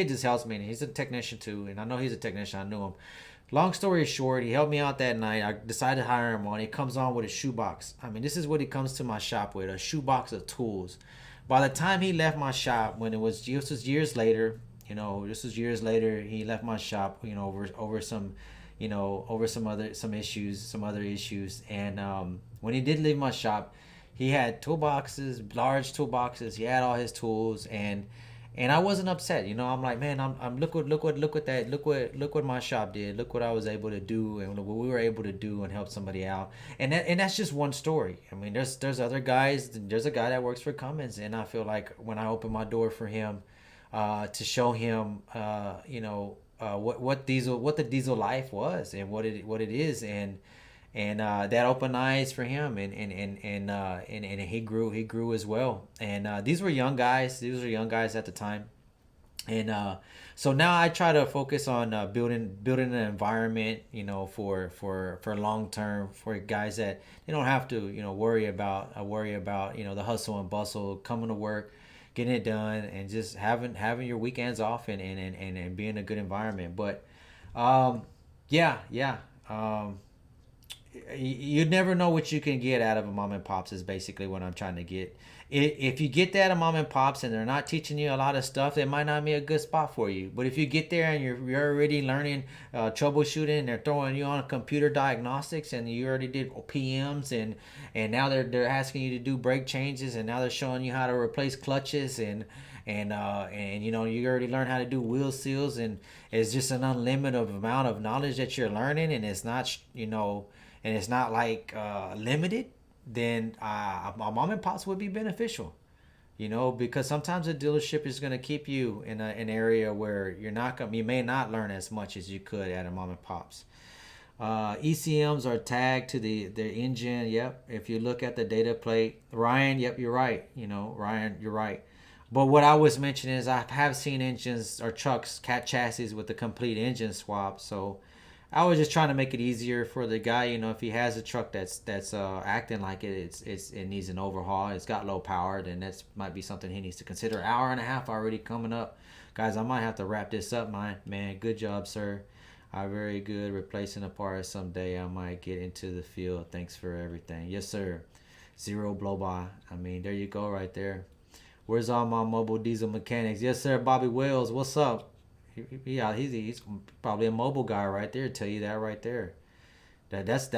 just helps me, and he's a technician too, and I know he's a technician. I knew him. Long story short, he helped me out that night. I decided to hire him on. He comes on with a shoebox. I mean, this is what he comes to my shop with, a shoebox of tools. By the time he left my shop, when this was years later, he left my shop, over some, over some other issues. And when he did leave my shop, he had toolboxes, large toolboxes. He had all his tools, and I wasn't upset. I'm like, man, I'm look what my shop did. Look what I was able to do, and what we were able to do and help somebody out. And that's just one story. I mean, there's other guys. There's a guy that works for Cummins, and I feel like when I opened my door for him, to show him, what the diesel life was and what it is, and that opened eyes for him, and he grew as well. And these were young guys. These were young guys at the time. And so now I try to focus on building an environment, for long term, for guys that they don't have to, worry about the hustle and bustle, coming to work, getting it done, and just having your weekends off, and being a good environment. But yeah. You never know what you can get out of a mom and pops, is basically what I'm trying to get. If you get that at mom and pops and they're not teaching you a lot of stuff, it might not be a good spot for you. But if you get there and you're already learning troubleshooting, and they're throwing you on computer diagnostics, and you already did PMs, and now they're asking you to do brake changes, and now they're showing you how to replace clutches, and you already learned how to do wheel seals, and it's just an unlimited amount of knowledge that you're learning, and it's not like limited, then my mom and pops would be beneficial, because sometimes a dealership is going to keep you in an area where you may not learn as much as you could at a mom and pops. ECMs are tagged to the engine. Yep. If you look at the data plate, Ryan, yep, you're right. Ryan, you're right. But what I was mentioning is I have seen engines or trucks, cat chassis with the complete engine swap. So I was just trying to make it easier for the guy. If he has a truck that's acting like it needs an overhaul, it's got low power, then that might be something he needs to consider. Hour and a half already coming up, guys. I might have to wrap this up, man. Good job, sir. Very good. Replacing a part someday. I might get into the field. Thanks for everything. Yes, sir. Zero blow by. I mean, there you go, right there. Where's all my mobile diesel mechanics? Yes, sir. Bobby Wells, what's up? Yeah, he's probably a mobile guy right there. Tell you that right there. That's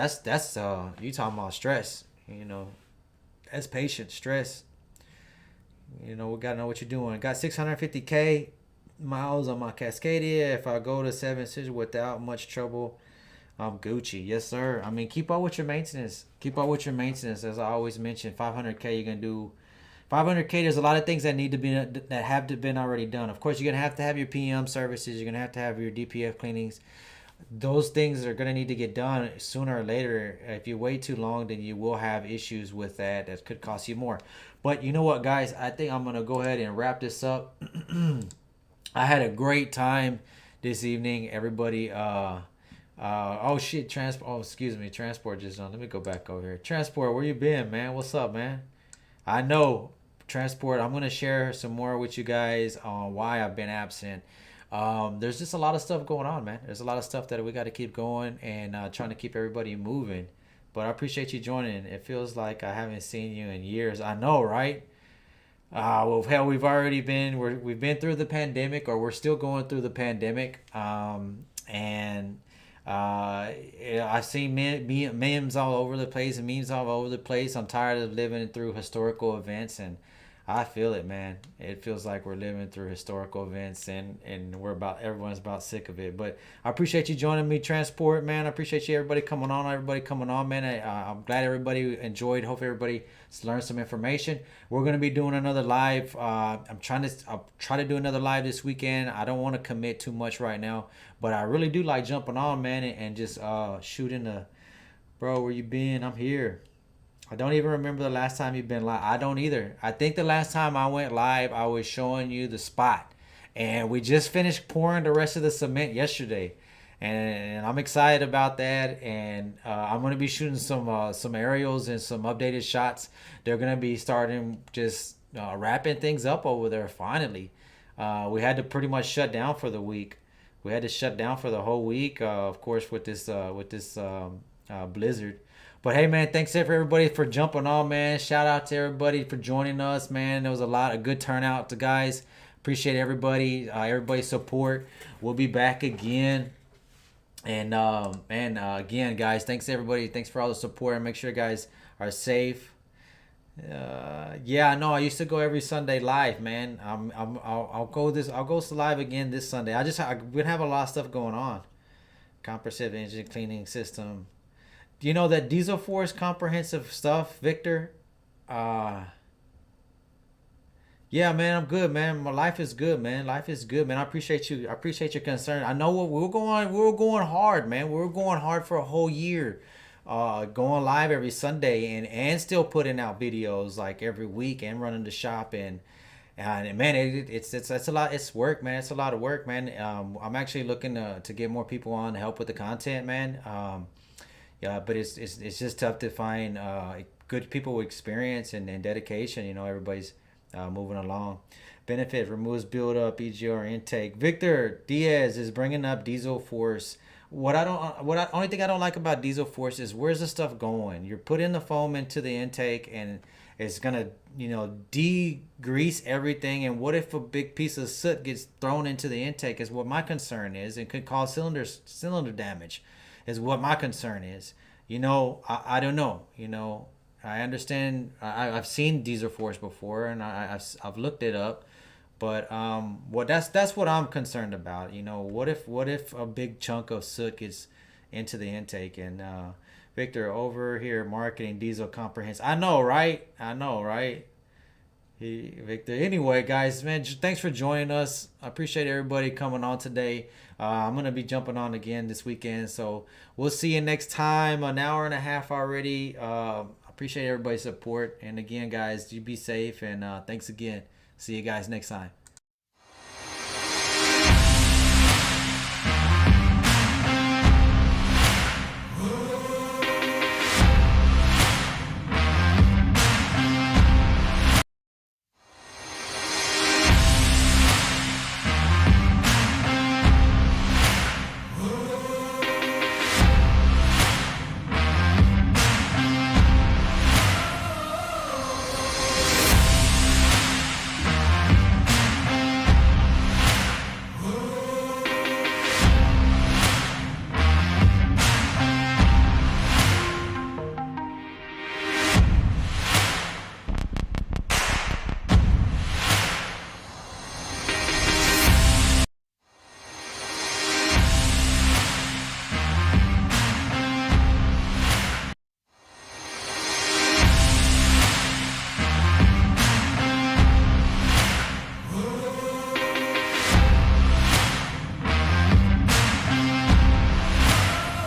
you talking about stress. That's patient stress. We gotta know what you're doing. Got 650K miles on my Cascadia. If I go to 7 cities without much trouble, I'm Gucci. Yes, sir. I mean, keep up with your maintenance. As I always mention, 500K you're gonna do. 500K, there's a lot of things that have been already done. Of course, you're going to have your PM services. You're going to have your DPF cleanings. Those things are going to need to get done sooner or later. If you wait too long, then you will have issues with that. That could cost you more. But you know what, guys? I think I'm going to go ahead and wrap this up. I had a great time this evening. Everybody, Transport just on. Let me go back over here. Transport, where you been, man? What's up, man? I know, Transport, I'm going to share some more with you guys on why I've been absent. There's just a lot of stuff going on, man. There's a lot of stuff that we got to keep going, and trying to keep everybody moving. But I appreciate you joining. It feels like I haven't seen you in years. I know, right? Well, hell, we've been through the pandemic, or we're still going through the pandemic. I've seen memes all over the place. I'm tired of living through historical events, and I feel it, man. It feels like we're living through historical events, and everyone's about sick of it. But I appreciate you joining me, Transport, man. I appreciate you, everybody coming on, man. I'm glad everybody enjoyed. Hope everybody learned some information. We're gonna be doing another live. I'll try to do another live this weekend. I don't want to commit too much right now, but I really do like jumping on, man, and just shooting the, bro. Where you been? I'm here. I don't even remember the last time you've been live. I don't either. I think the last time I went live, I was showing you the spot. And we just finished pouring the rest of the cement yesterday. And I'm excited about that. And I'm going to be shooting some aerials and some updated shots. They're going to be starting just wrapping things up over there finally. We had to pretty much shut down for the week. We had to shut down for the whole week, of course, with this blizzard. But hey, man, thanks for everybody for jumping on, man. Shout out to everybody for joining us, man. There was a good turnout to guys. Appreciate everybody's support. We'll be back again. And again, guys, thanks everybody. Thanks for all the support. And make sure you guys are safe. Yeah, no, I used to go every Sunday live, man. I'll go live again this Sunday. We have a lot of stuff going on. Comprehensive engine cleaning system. You know that Diesel Force comprehensive stuff, Victor? Yeah, man, I'm good, man. My life is good, man. Life is good, man. I appreciate you. I appreciate your concern. I know what we were going hard, man. We were going hard for a whole year. Going live every Sunday and still putting out videos like every week and running the shop and man, it's a lot. It's work, man. It's a lot of work, man. I'm actually looking to get more people on to help with the content, man. Yeah, but it's just tough to find good people with experience and dedication. You know, everybody's moving along. Benefit removes buildup, EGR intake. Victor Diaz is bringing up Diesel Force. Only thing I don't like about Diesel Force is where's the stuff going? You're putting the foam into the intake and it's gonna, degrease everything. And what if a big piece of soot gets thrown into the intake? Is what my concern is. It could cause cylinder damage. Is what my concern is. I don't know. I understand. I've seen Diesel Force before, and I've looked it up, but that's what I'm concerned about. What if a big chunk of soot gets into the intake? And Victor over here marketing diesel comprehensive. I know, right? Victor. Anyway, guys, man, thanks for joining us. I appreciate everybody coming on today. I'm gonna be jumping on again this weekend, so we'll see you next time. An hour and a half already. Appreciate everybody's support, and again, guys, you be safe, and thanks again. See you guys next time.